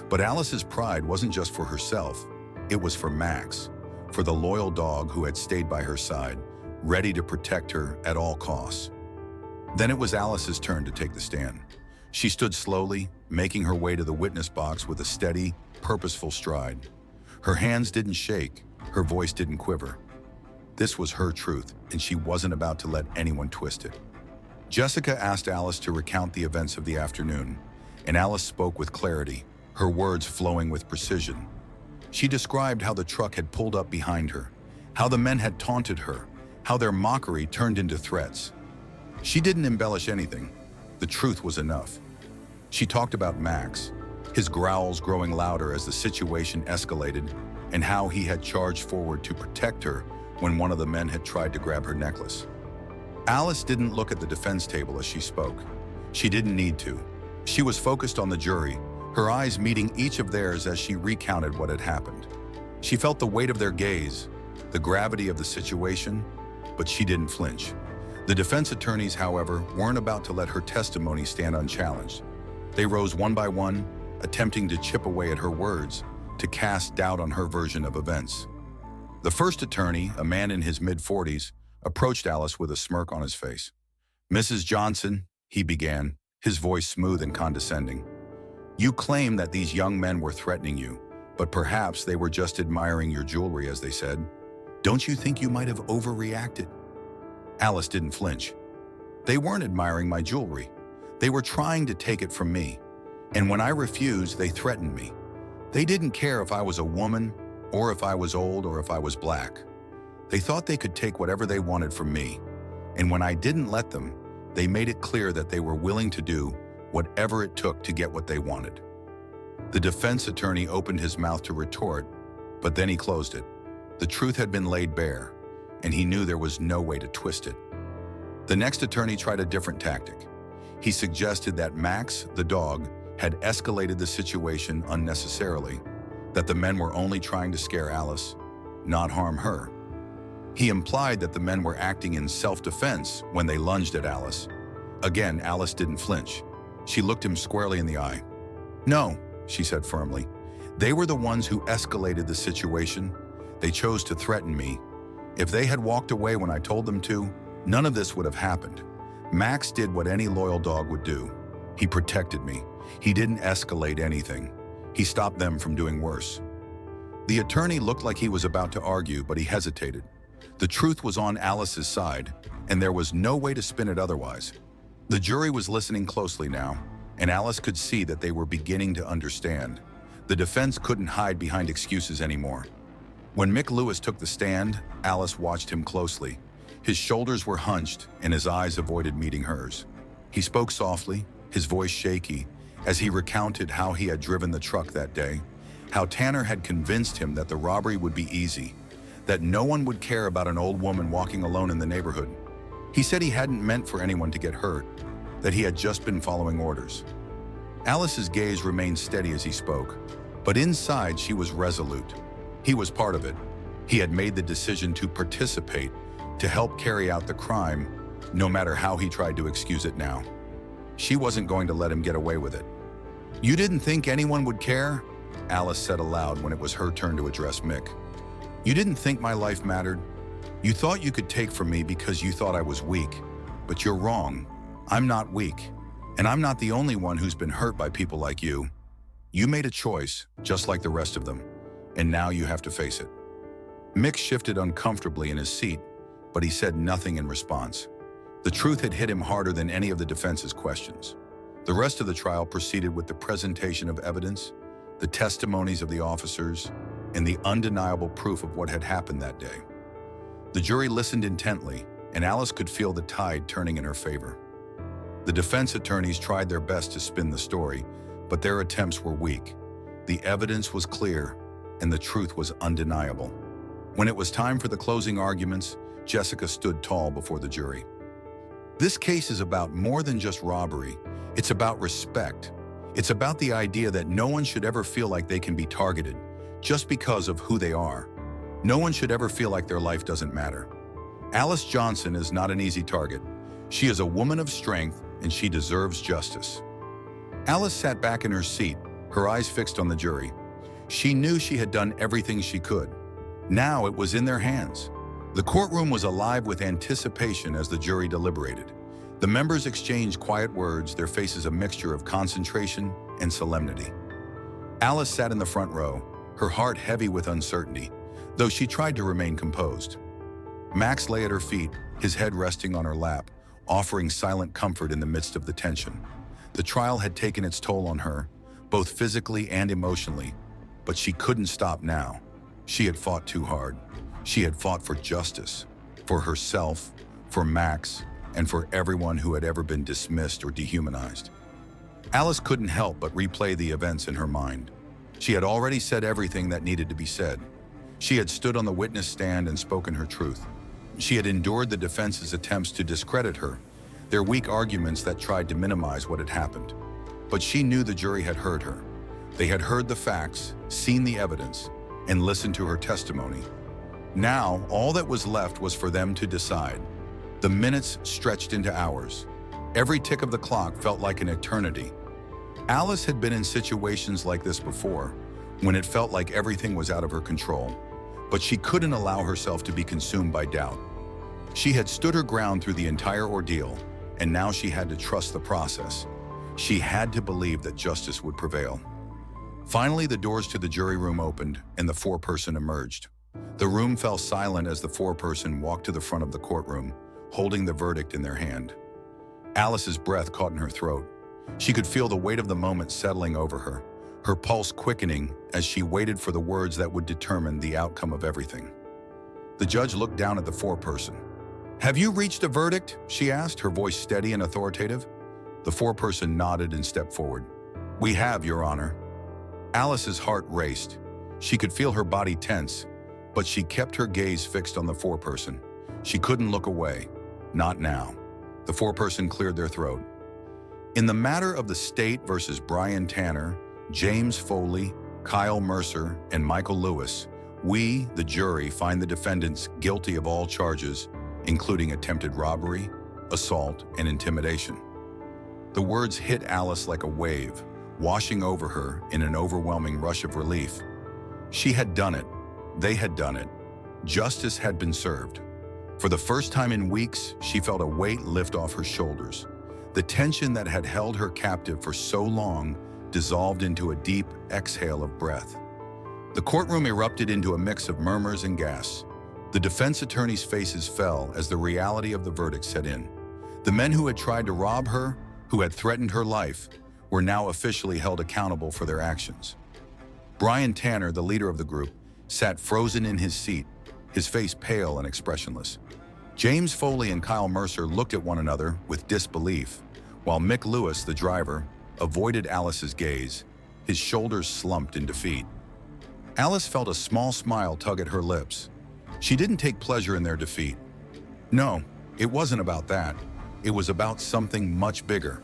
But Alice's pride wasn't just for herself. It was for Max, for the loyal dog who had stayed by her side, ready to protect her at all costs. Then it was Alice's turn to take the stand. She stood slowly, making her way to the witness box with a steady, purposeful stride. Her hands didn't shake, her voice didn't quiver. This was her truth, and she wasn't about to let anyone twist it. Jessica asked Alice to recount the events of the afternoon, and Alice spoke with clarity, her words flowing with precision. She described how the truck had pulled up behind her, how the men had taunted her, how their mockery turned into threats. She didn't embellish anything. The truth was enough. She talked about Max, his growls growing louder as the situation escalated, and how he had charged forward to protect her when one of the men had tried to grab her necklace. Alice didn't look at the defense table as she spoke. She didn't need to. She was focused on the jury, her eyes meeting each of theirs as she recounted what had happened. She felt the weight of their gaze, the gravity of the situation, but she didn't flinch. The defense attorneys, however, weren't about to let her testimony stand unchallenged. They rose one by one, attempting to chip away at her words, to cast doubt on her version of events. The first attorney, a man in his mid-40s, approached Alice with a smirk on his face. "Mrs. Johnson," he began, his voice smooth and condescending, "you claim that these young men were threatening you, but perhaps they were just admiring your jewelry, as they said. Don't you think you might have overreacted?" Alice didn't flinch. "They weren't admiring my jewelry. They were trying to take it from me. And when I refused, they threatened me. They didn't care if I was a woman, or if I was old, or if I was black. They thought they could take whatever they wanted from me. And when I didn't let them, they made it clear that they were willing to do whatever it took to get what they wanted." The defense attorney opened his mouth to retort, but then he closed it. The truth had been laid bare, and he knew there was no way to twist it. The next attorney tried a different tactic. He suggested that Max, the dog, had escalated the situation unnecessarily, that the men were only trying to scare Alice, not harm her. He implied that the men were acting in self-defense when they lunged at Alice. Again, Alice didn't flinch. She looked him squarely in the eye. "No," she said firmly. "They were the ones who escalated the situation. They chose to threaten me. If they had walked away when I told them to, none of this would have happened. Max did what any loyal dog would do. He protected me. He didn't escalate anything. He stopped them from doing worse." The attorney looked like he was about to argue, but he hesitated. The truth was on Alice's side, and there was no way to spin it otherwise. The jury was listening closely now, and Alice could see that they were beginning to understand. The defense couldn't hide behind excuses anymore. When Mick Lewis took the stand, Alice watched him closely. His shoulders were hunched and his eyes avoided meeting hers. He spoke softly, his voice shaky, as he recounted how he had driven the truck that day, how Tanner had convinced him that the robbery would be easy, that no one would care about an old woman walking alone in the neighborhood. He said he hadn't meant for anyone to get hurt, that he had just been following orders. Alice's gaze remained steady as he spoke, but inside she was resolute. He was part of it. He had made the decision to participate, to help carry out the crime, no matter how he tried to excuse it now. She wasn't going to let him get away with it. "You didn't think anyone would care?" Alice said aloud when it was her turn to address Mick. "You didn't think my life mattered? You thought you could take from me because you thought I was weak. But you're wrong. I'm not weak. And I'm not the only one who's been hurt by people like you. You made a choice, just like the rest of them. And now you have to face it." Mick shifted uncomfortably in his seat, but he said nothing in response. The truth had hit him harder than any of the defense's questions. The rest of the trial proceeded with the presentation of evidence, the testimonies of the officers, and the undeniable proof of what had happened that day. The jury listened intently, and Alice could feel the tide turning in her favor. The defense attorneys tried their best to spin the story, but their attempts were weak. The evidence was clear, and the truth was undeniable. When it was time for the closing arguments, Jessica stood tall before the jury. "This case is about more than just robbery. It's about respect. It's about the idea that no one should ever feel like they can be targeted just because of who they are. No one should ever feel like their life doesn't matter. Alice Johnson is not an easy target. She is a woman of strength, and she deserves justice." Alice sat back in her seat, her eyes fixed on the jury. She knew she had done everything she could. Now it was in their hands. The courtroom was alive with anticipation as the jury deliberated. The members exchanged quiet words, their faces a mixture of concentration and solemnity. Alice sat in the front row, her heart heavy with uncertainty, though she tried to remain composed. Max lay at her feet, his head resting on her lap, offering silent comfort in the midst of the tension. The trial had taken its toll on her, both physically and emotionally, but she couldn't stop now. She had fought too hard. She had fought for justice, for herself, for Max, and for everyone who had ever been dismissed or dehumanized. Alice couldn't help but replay the events in her mind. She had already said everything that needed to be said. She had stood on the witness stand and spoken her truth. She had endured the defense's attempts to discredit her, their weak arguments that tried to minimize what had happened. But she knew the jury had heard her. They had heard the facts, seen the evidence, and listened to her testimony. Now, all that was left was for them to decide. The minutes stretched into hours. Every tick of the clock felt like an eternity. Alice had been in situations like this before, when it felt like everything was out of her control. But she couldn't allow herself to be consumed by doubt. She had stood her ground through the entire ordeal, and now she had to trust the process. She had to believe that justice would prevail. Finally, the doors to the jury room opened, and the foreperson emerged. The room fell silent as the foreperson walked to the front of the courtroom, holding the verdict in their hand. Alice's breath caught in her throat. She could feel the weight of the moment settling over her, her pulse quickening as she waited for the words that would determine the outcome of everything. The judge looked down at the foreperson. "Have you reached a verdict?" she asked, her voice steady and authoritative. The foreperson nodded and stepped forward. "We have, Your Honor." Alice's heart raced. She could feel her body tense, but she kept her gaze fixed on the foreperson. She couldn't look away. Not now. The foreperson cleared their throat. "In the matter of the state versus Brian Tanner, James Foley, Kyle Mercer, and Michael Lewis, we, the jury, find the defendants guilty of all charges, including attempted robbery, assault, and intimidation." The words hit Alice like a wave, washing over her in an overwhelming rush of relief. She had done it. They had done it. Justice had been served. For the first time in weeks, she felt a weight lift off her shoulders. The tension that had held her captive for so long dissolved into a deep exhale of breath. The courtroom erupted into a mix of murmurs and gasps. The defense attorneys' faces fell as the reality of the verdict set in. The men who had tried to rob her, who had threatened her life, were now officially held accountable for their actions. Brian Tanner, the leader of the group, sat frozen in his seat, his face pale and expressionless. James Foley and Kyle Mercer looked at one another with disbelief, while Mick Lewis, the driver, avoided Alice's gaze. His shoulders slumped in defeat. Alice felt a small smile tug at her lips. She didn't take pleasure in their defeat. No, it wasn't about that. It was about something much bigger.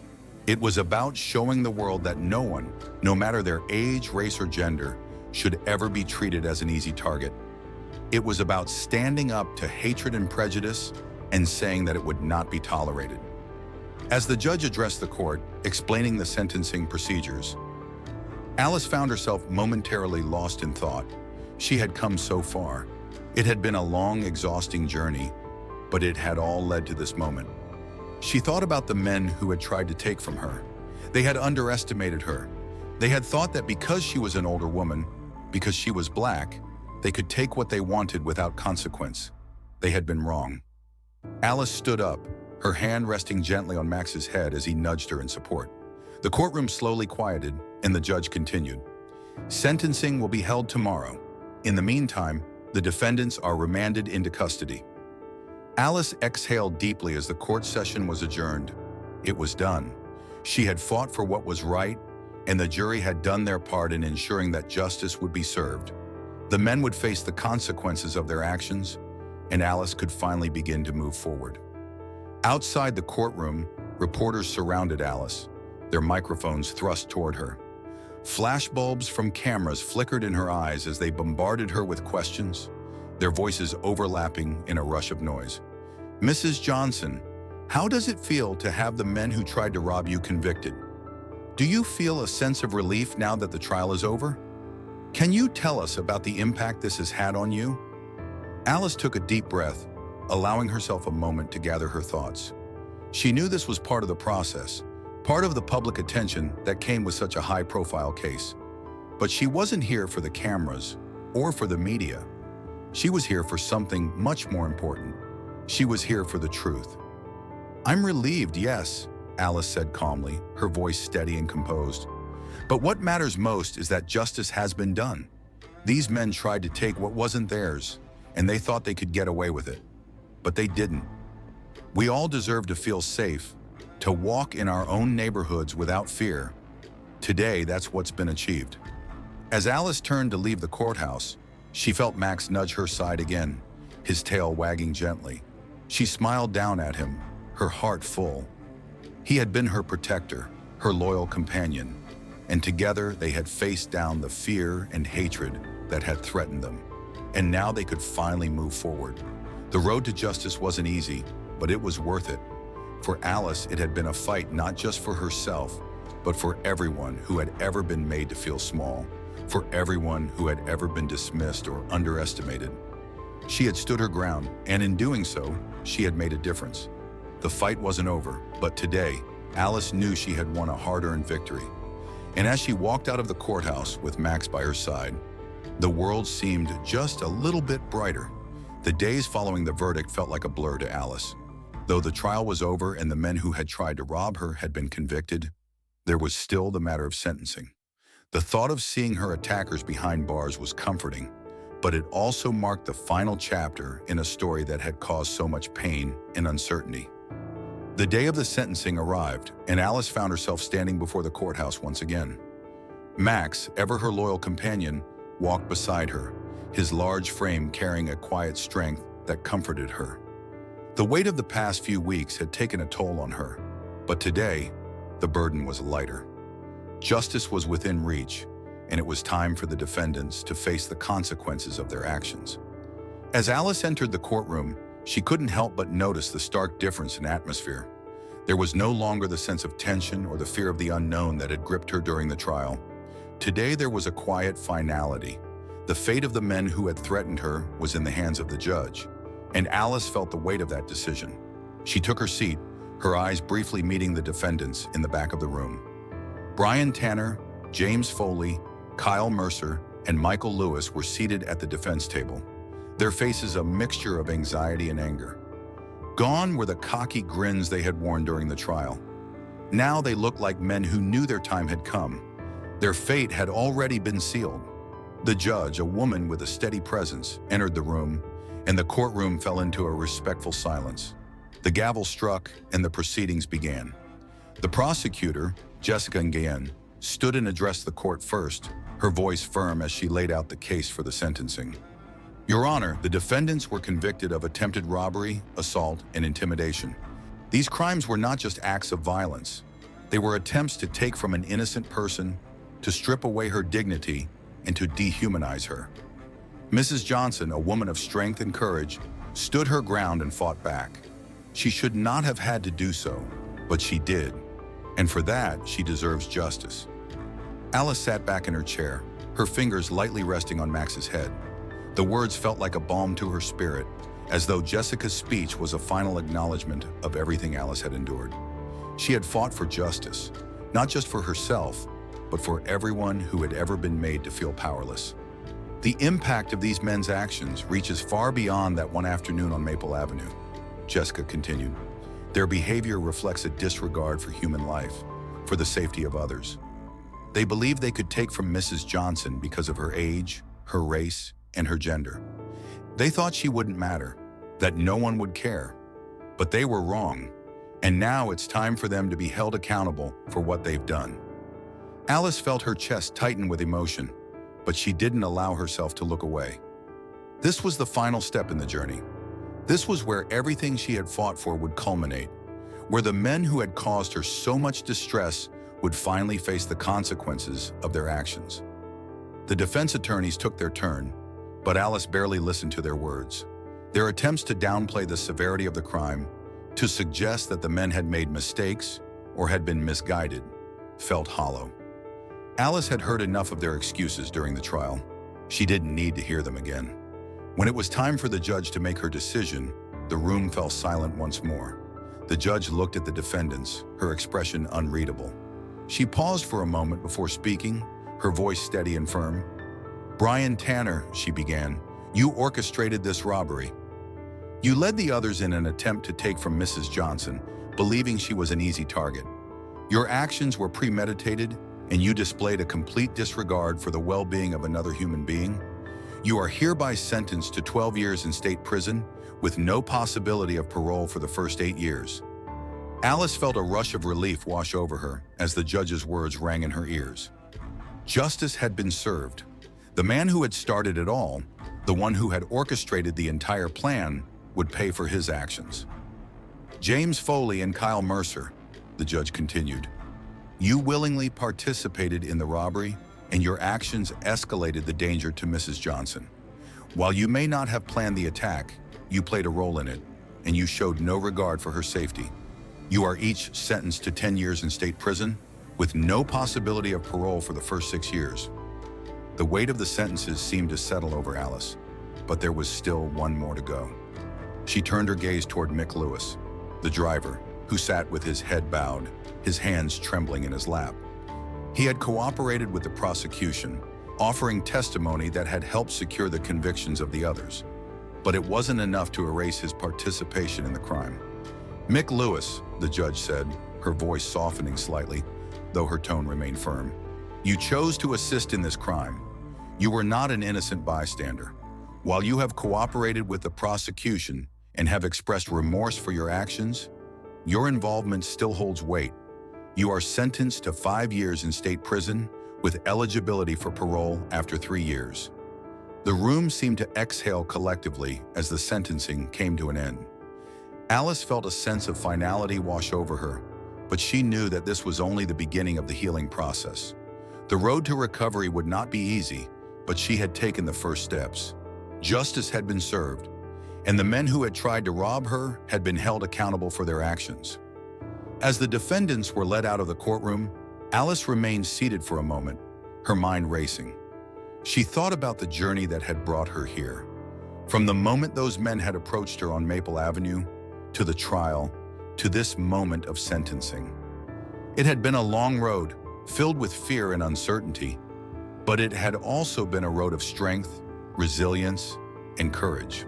It was about showing the world that no one, no matter their age, race, or gender, should ever be treated as an easy target. It was about standing up to hatred and prejudice and saying that it would not be tolerated. As the judge addressed the court, explaining the sentencing procedures, Alice found herself momentarily lost in thought. She had come so far. It had been a long, exhausting journey, but it had all led to this moment. She thought about the men who had tried to take from her. They had underestimated her. They had thought that because she was an older woman, because she was black, they could take what they wanted without consequence. They had been wrong. Alice stood up, her hand resting gently on Max's head as he nudged her in support. The courtroom slowly quieted, and the judge continued. Sentencing will be held tomorrow. In the meantime, the defendants are remanded into custody. Alice exhaled deeply as the court session was adjourned. It was done. She had fought for what was right, and the jury had done their part in ensuring that justice would be served. The men would face the consequences of their actions, and Alice could finally begin to move forward. Outside the courtroom, reporters surrounded Alice, their microphones thrust toward her. Flashbulbs from cameras flickered in her eyes as they bombarded her with questions, their voices overlapping in a rush of noise. Mrs. Johnson, how does it feel to have the men who tried to rob you convicted? Do you feel a sense of relief now that the trial is over? Can you tell us about the impact this has had on you? Alice took a deep breath, allowing herself a moment to gather her thoughts. She knew this was part of the process, part of the public attention that came with such a high-profile case. But she wasn't here for the cameras or for the media. She was here for something much more important. She was here for the truth. I'm relieved, yes, Alice said calmly, her voice steady and composed. But what matters most is that justice has been done. These men tried to take what wasn't theirs, and they thought they could get away with it. But they didn't. We all deserve to feel safe, to walk in our own neighborhoods without fear. Today, that's what's been achieved. As Alice turned to leave the courthouse, she felt Max nudge her side again, his tail wagging gently. She smiled down at him, her heart full. He had been her protector, her loyal companion, and together they had faced down the fear and hatred that had threatened them. And now they could finally move forward. The road to justice wasn't easy, but it was worth it. For Alice, it had been a fight not just for herself, but for everyone who had ever been made to feel small, for everyone who had ever been dismissed or underestimated. She had stood her ground, and in doing so, she had made a difference. The fight wasn't over, but today, Alice knew she had won a hard-earned victory. And as she walked out of the courthouse with Max by her side, the world seemed just a little bit brighter. The days following the verdict felt like a blur to Alice. Though the trial was over and the men who had tried to rob her had been convicted, there was still the matter of sentencing. The thought of seeing her attackers behind bars was comforting, but it also marked the final chapter in a story that had caused so much pain and uncertainty. The day of the sentencing arrived, and Alice found herself standing before the courthouse once again. Max, ever her loyal companion, walked beside her, his large frame carrying a quiet strength that comforted her. The weight of the past few weeks had taken a toll on her, but today, the burden was lighter. Justice was within reach, and it was time for the defendants to face the consequences of their actions. As Alice entered the courtroom, she couldn't help but notice the stark difference in atmosphere. There was no longer the sense of tension or the fear of the unknown that had gripped her during the trial. Today there was a quiet finality. The fate of the men who had threatened her was in the hands of the judge, and Alice felt the weight of that decision. She took her seat, her eyes briefly meeting the defendants in the back of the room. Brian Tanner, James Foley, Kyle Mercer, and Michael Lewis were seated at the defense table, their faces a mixture of anxiety and anger. Gone were the cocky grins they had worn during the trial. Now they looked like men who knew their time had come. Their fate had already been sealed. The judge, a woman with a steady presence, entered the room, and the courtroom fell into a respectful silence. The gavel struck, and the proceedings began. The prosecutor, Jessica Nguyen, stood and addressed the court first, her voice firm as she laid out the case for the sentencing. Your Honor, the defendants were convicted of attempted robbery, assault, and intimidation. These crimes were not just acts of violence. They were attempts to take from an innocent person, to strip away her dignity, and to dehumanize her. Mrs. Johnson, a woman of strength and courage, stood her ground and fought back. She should not have had to do so, but she did, and for that, she deserves justice. Alice sat back in her chair, her fingers lightly resting on Max's head. The words felt like a balm to her spirit, as though Jessica's speech was a final acknowledgement of everything Alice had endured. She had fought for justice, not just for herself, but for everyone who had ever been made to feel powerless. The impact of these men's actions reaches far beyond that one afternoon on Maple Avenue, Jessica continued. Their behavior reflects a disregard for human life, for the safety of others. They believed they could take from Mrs. Johnson because of her age, her race, and her gender. They thought she wouldn't matter, that no one would care. But they were wrong, and now it's time for them to be held accountable for what they've done. Alice felt her chest tighten with emotion, but she didn't allow herself to look away. This was the final step in the journey. This was where everything she had fought for would culminate, where the men who had caused her so much distress would finally face the consequences of their actions. The defense attorneys took their turn, but Alice barely listened to their words. Their attempts to downplay the severity of the crime, to suggest that the men had made mistakes or had been misguided, felt hollow. Alice had heard enough of their excuses during the trial. She didn't need to hear them again. When it was time for the judge to make her decision, the room fell silent once more. The judge looked at the defendants, her expression unreadable. She paused for a moment before speaking, her voice steady and firm. Brian Tanner, she began, you orchestrated this robbery. You led the others in an attempt to take from Mrs. Johnson, believing she was an easy target. Your actions were premeditated, and you displayed a complete disregard for the well-being of another human being. You are hereby sentenced to 12 years in state prison with no possibility of parole for the first 8 years. Alice felt a rush of relief wash over her as the judge's words rang in her ears. Justice had been served. The man who had started it all, the one who had orchestrated the entire plan, would pay for his actions. James Foley and Kyle Mercer, the judge continued, you willingly participated in the robbery, and your actions escalated the danger to Mrs. Johnson. While you may not have planned the attack, you played a role in it, and you showed no regard for her safety. You are each sentenced to 10 years in state prison, with no possibility of parole for the first 6 years. The weight of the sentences seemed to settle over Alice, but there was still one more to go. She turned her gaze toward Mick Lewis, the driver, who sat with his head bowed, his hands trembling in his lap. He had cooperated with the prosecution, offering testimony that had helped secure the convictions of the others. But it wasn't enough to erase his participation in the crime. Mick Lewis, the judge said, her voice softening slightly, though her tone remained firm. You chose to assist in this crime. You were not an innocent bystander. While you have cooperated with the prosecution and have expressed remorse for your actions, your involvement still holds weight. You are sentenced to 5 years in state prison with eligibility for parole after 3 years. The room seemed to exhale collectively as the sentencing came to an end. Alice felt a sense of finality wash over her, but she knew that this was only the beginning of the healing process. The road to recovery would not be easy, but she had taken the first steps. Justice had been served, and the men who had tried to rob her had been held accountable for their actions. As the defendants were led out of the courtroom, Alice remained seated for a moment, her mind racing. She thought about the journey that had brought her here. From the moment those men had approached her on Maple Avenue, to the trial, to this moment of sentencing. It had been a long road, filled with fear and uncertainty, but it had also been a road of strength, resilience, and courage.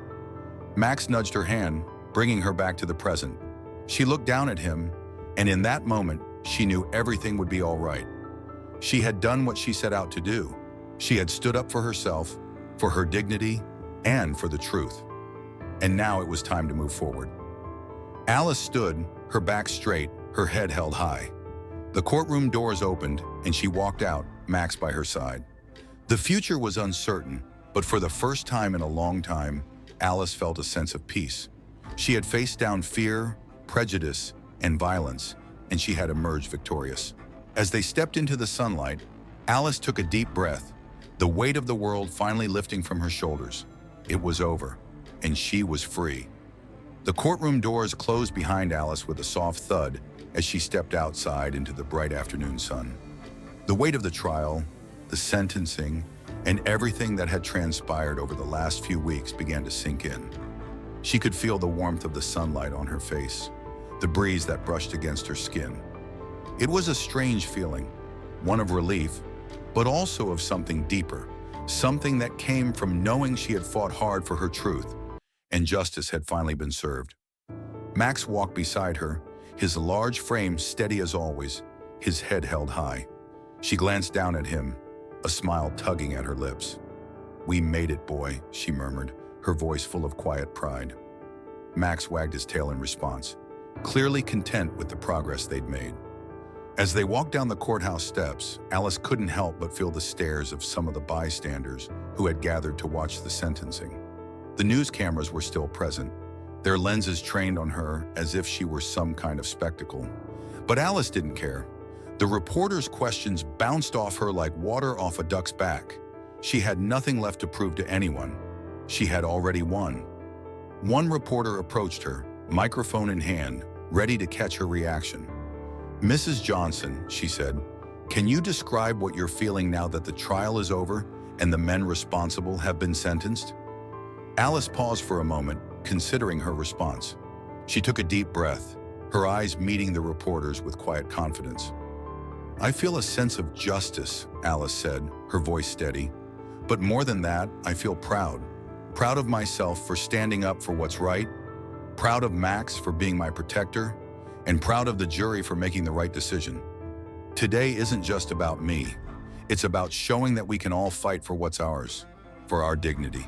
Max nudged her hand, bringing her back to the present. She looked down at him, and in that moment, she knew everything would be all right. She had done what she set out to do. She had stood up for herself, for her dignity, and for the truth. and now it was time to move forward. Alice stood, her back straight, her head held high. The courtroom doors opened, and she walked out, Max by her side. The future was uncertain, but for the first time in a long time, Alice felt a sense of peace. She had faced down fear, prejudice, and violence, and she had emerged victorious. As they stepped into the sunlight, Alice took a deep breath, the weight of the world finally lifting from her shoulders. It was over, and she was free. The courtroom doors closed behind Alice with a soft thud as she stepped outside into the bright afternoon sun. The weight of the trial, the sentencing, and everything that had transpired over the last few weeks began to sink in. She could feel the warmth of the sunlight on her face, the breeze that brushed against her skin. It was a strange feeling, one of relief, but also of something deeper, something that came from knowing she had fought hard for her truth, and justice had finally been served. Max walked beside her, his large frame steady as always, his head held high. She glanced down at him, a smile tugging at her lips. "We made it, boy," she murmured, her voice full of quiet pride. Max wagged his tail in response, clearly content with the progress they'd made. As they walked down the courthouse steps, Alice couldn't help but feel the stares of some of the bystanders who had gathered to watch the sentencing. The news cameras were still present, their lenses trained on her as if she were some kind of spectacle. But Alice didn't care. The reporters' questions bounced off her like water off a duck's back. She had nothing left to prove to anyone. She had already won. One reporter approached her, microphone in hand, ready to catch her reaction. "Mrs. Johnson," she said, "can you describe what you're feeling now that the trial is over and the men responsible have been sentenced?" Alice paused for a moment, considering her response. She took a deep breath, her eyes meeting the reporters with quiet confidence. "I feel a sense of justice," Alice said, her voice steady. "But more than that, I feel proud. Proud of myself for standing up for what's right, proud of Max for being my protector, and proud of the jury for making the right decision. Today isn't just about me. It's about showing that we can all fight for what's ours, for our dignity.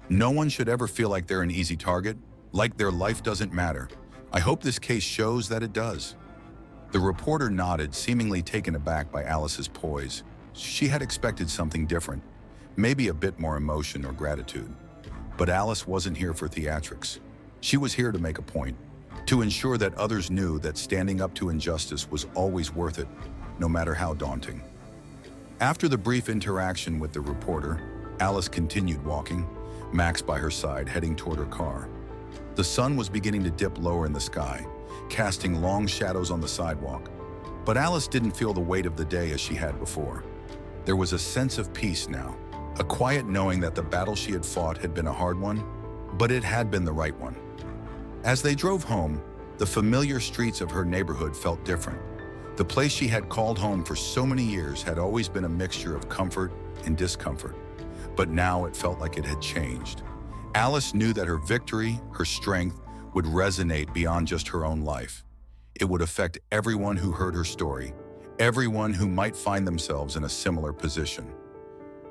No one should ever feel like they're an easy target, like their life doesn't matter. I hope this case shows that it does." The reporter nodded, seemingly taken aback by Alice's poise. She had expected something different, maybe a bit more emotion or gratitude. But Alice wasn't here for theatrics. She was here to make a point, to ensure that others knew that standing up to injustice was always worth it, no matter how daunting. After the brief interaction with the reporter, Alice continued walking, Max by her side, heading toward her car. The sun was beginning to dip lower in the sky, casting long shadows on the sidewalk. But Alice didn't feel the weight of the day as she had before. There was a sense of peace now, a quiet knowing that the battle she had fought had been a hard one, but it had been the right one. As they drove home, the familiar streets of her neighborhood felt different. The place she had called home for so many years had always been a mixture of comfort and discomfort, but now it felt like it had changed. Alice knew that her victory, her strength, would resonate beyond just her own life. It would affect everyone who heard her story, everyone who might find themselves in a similar position.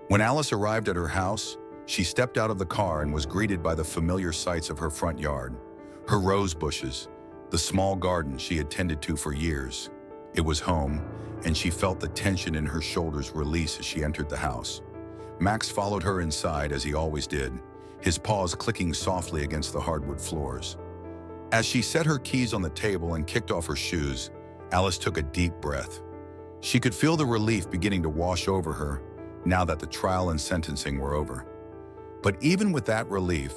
When Alice arrived at her house, she stepped out of the car and was greeted by the familiar sights of her front yard. Her rose bushes, the small garden she had tended to for years. It was home, and she felt the tension in her shoulders release as she entered the house. Max followed her inside as he always did, his paws clicking softly against the hardwood floors. As she set her keys on the table and kicked off her shoes, Alice took a deep breath. She could feel the relief beginning to wash over her now that the trial and sentencing were over. But even with that relief,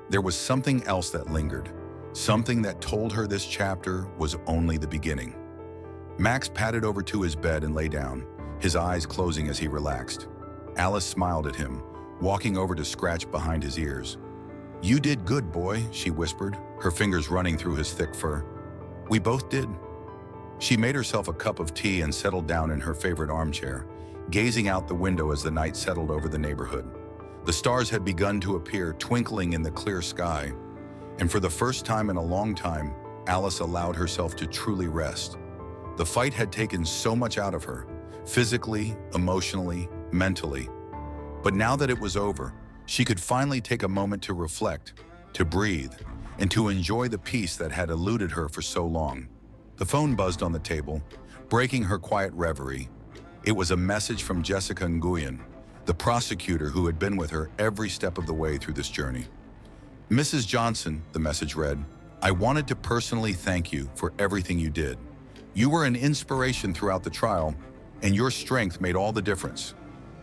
there was something else that lingered, something that told her this chapter was only the beginning. Max padded over to his bed and lay down, his eyes closing as he relaxed. Alice smiled at him, walking over to scratch behind his ears. "You did good, boy," she whispered, her fingers running through his thick fur. "We both did." She made herself a cup of tea and settled down in her favorite armchair, gazing out the window as the night settled over the neighborhood. The stars had begun to appear, twinkling in the clear sky, and for the first time in a long time, Alice allowed herself to truly rest. The fight had taken so much out of her, physically, emotionally, mentally. But now that it was over, she could finally take a moment to reflect, to breathe, and to enjoy the peace that had eluded her for so long. The phone buzzed on the table, breaking her quiet reverie. It was a message from Jessica Nguyen, the prosecutor who had been with her every step of the way through this journey. "Mrs. Johnson," the message read, "I wanted to personally thank you for everything you did. You were an inspiration throughout the trial, and your strength made all the difference.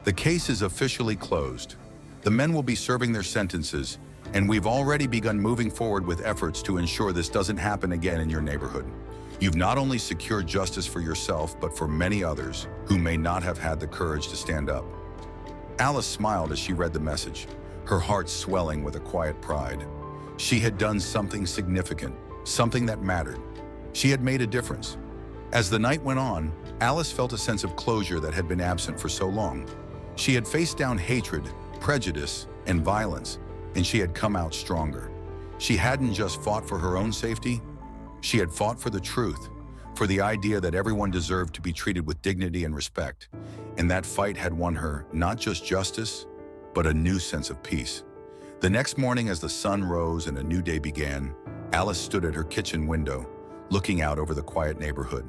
The case is officially closed. The men will be serving their sentences, and we've already begun moving forward with efforts to ensure this doesn't happen again in your neighborhood. You've not only secured justice for yourself, but for many others who may not have had the courage to stand up." Alice smiled as she read the message, her heart swelling with a quiet pride. She had done something significant, something that mattered. She had made a difference. As the night went on, Alice felt a sense of closure that had been absent for so long. She had faced down hatred, prejudice, and violence, and she had come out stronger. She hadn't just fought for her own safety, she had fought for the truth, for the idea that everyone deserved to be treated with dignity and respect. And that fight had won her not just justice, but a new sense of peace. The next morning, as the sun rose and a new day began, Alice stood at her kitchen window, looking out over the quiet neighborhood.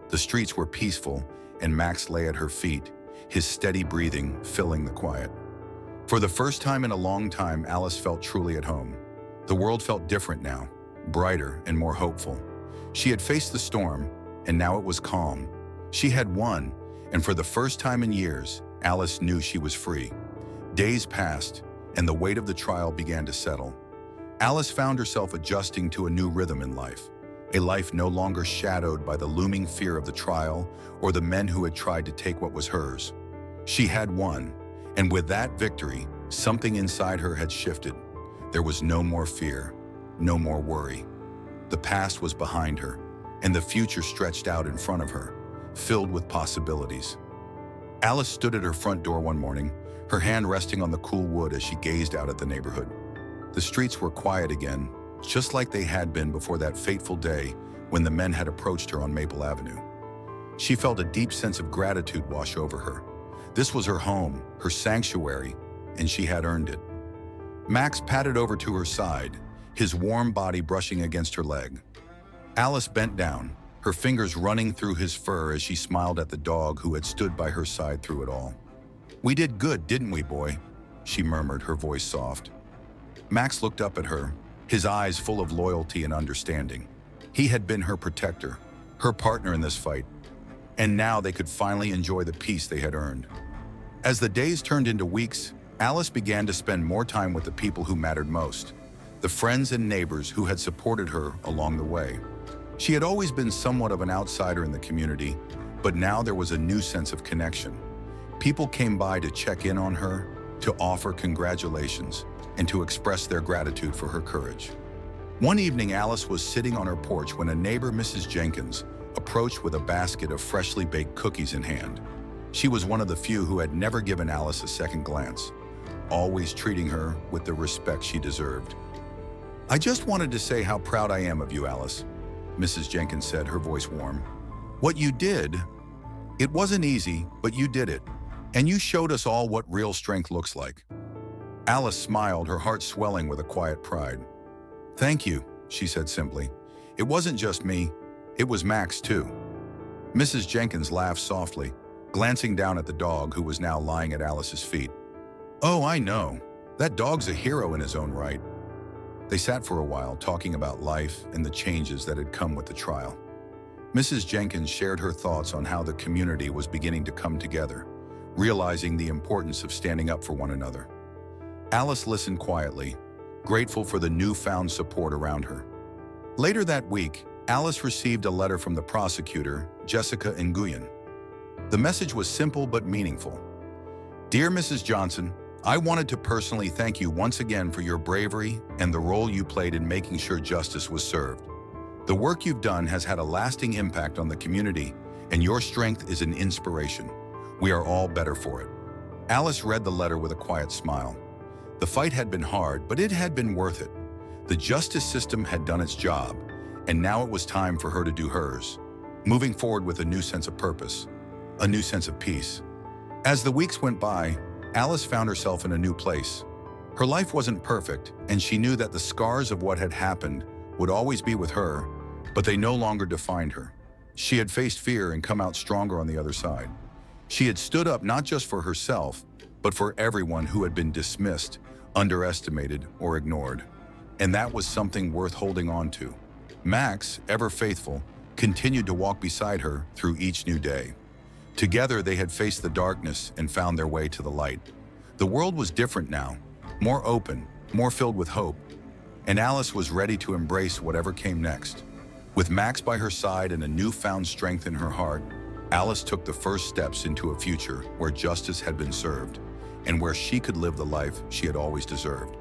The streets were peaceful, and Max lay at her feet, his steady breathing filling the quiet. For the first time in a long time, Alice felt truly at home. The world felt different now, brighter and more hopeful. She had faced the storm, and now it was calm. She had won, and for the first time in years, Alice knew she was free. Days passed, and the weight of the trial began to settle. Alice found herself adjusting to a new rhythm in life, a life no longer shadowed by the looming fear of the trial or the men who had tried to take what was hers. She had won, and with that victory, something inside her had shifted. There was no more fear, no more worry. The past was behind her, and the future stretched out in front of her, filled with possibilities. Alice stood at her front door one morning, her hand resting on the cool wood as she gazed out at the neighborhood. The streets were quiet again, just like they had been before that fateful day when the men had approached her on Maple Avenue. She felt a deep sense of gratitude wash over her. This was her home, her sanctuary, and she had earned it. Max padded over to her side, his warm body brushing against her leg. Alice bent down, her fingers running through his fur as she smiled at the dog who had stood by her side through it all. "We did good, didn't we, boy?" she murmured, her voice soft. Max looked up at her, his eyes full of loyalty and understanding. He had been her protector, her partner in this fight, and now they could finally enjoy the peace they had earned. As the days turned into weeks, Alice began to spend more time with the people who mattered most, the friends and neighbors who had supported her along the way. She had always been somewhat of an outsider in the community, but now there was a new sense of connection. People came by to check in on her, to offer congratulations, and to express their gratitude for her courage. One evening, Alice was sitting on her porch when a neighbor, Mrs. Jenkins, approached with a basket of freshly baked cookies in hand. She was one of the few who had never given Alice a second glance, always treating her with the respect she deserved. "I just wanted to say how proud I am of you, Alice," Mrs. Jenkins said, her voice warm. "What you did, it wasn't easy, but you did it, and you showed us all what real strength looks like." Alice smiled, her heart swelling with a quiet pride. "Thank you," she said simply. "It wasn't just me, it was Max too." Mrs. Jenkins laughed softly, glancing down at the dog who was now lying at Alice's feet. "Oh, I know. That dog's a hero in his own right." They sat for a while, talking about life and the changes that had come with the trial. Mrs. Jenkins shared her thoughts on how the community was beginning to come together, realizing the importance of standing up for one another. Alice listened quietly, grateful for the newfound support around her. Later that week, Alice received a letter from the prosecutor, Jessica Nguyen. The message was simple but meaningful. "Dear Mrs. Johnson, I wanted to personally thank you once again for your bravery and the role you played in making sure justice was served. The work you've done has had a lasting impact on the community, and your strength is an inspiration. We are all better for it." Alice read the letter with a quiet smile. The fight had been hard, but it had been worth it. The justice system had done its job, and now it was time for her to do hers, moving forward with a new sense of purpose, a new sense of peace. As the weeks went by, Alice found herself in a new place. Her life wasn't perfect, and she knew that the scars of what had happened would always be with her, but they no longer defined her. She had faced fear and come out stronger on the other side. She had stood up not just for herself, but for everyone who had been dismissed, underestimated, or ignored. And that was something worth holding on to. Max, ever faithful, continued to walk beside her through each new day. Together, they had faced the darkness and found their way to the light. The world was different now, more open, more filled with hope, and Alice was ready to embrace whatever came next. With Max by her side and a newfound strength in her heart, Alice took the first steps into a future where justice had been served and where she could live the life she had always deserved.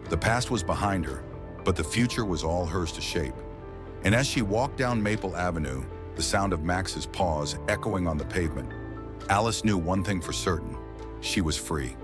The past was behind her, but the future was all hers to shape. And as she walked down Maple Avenue, the sound of Max's paws echoing on the pavement, Alice knew one thing for certain: she was free.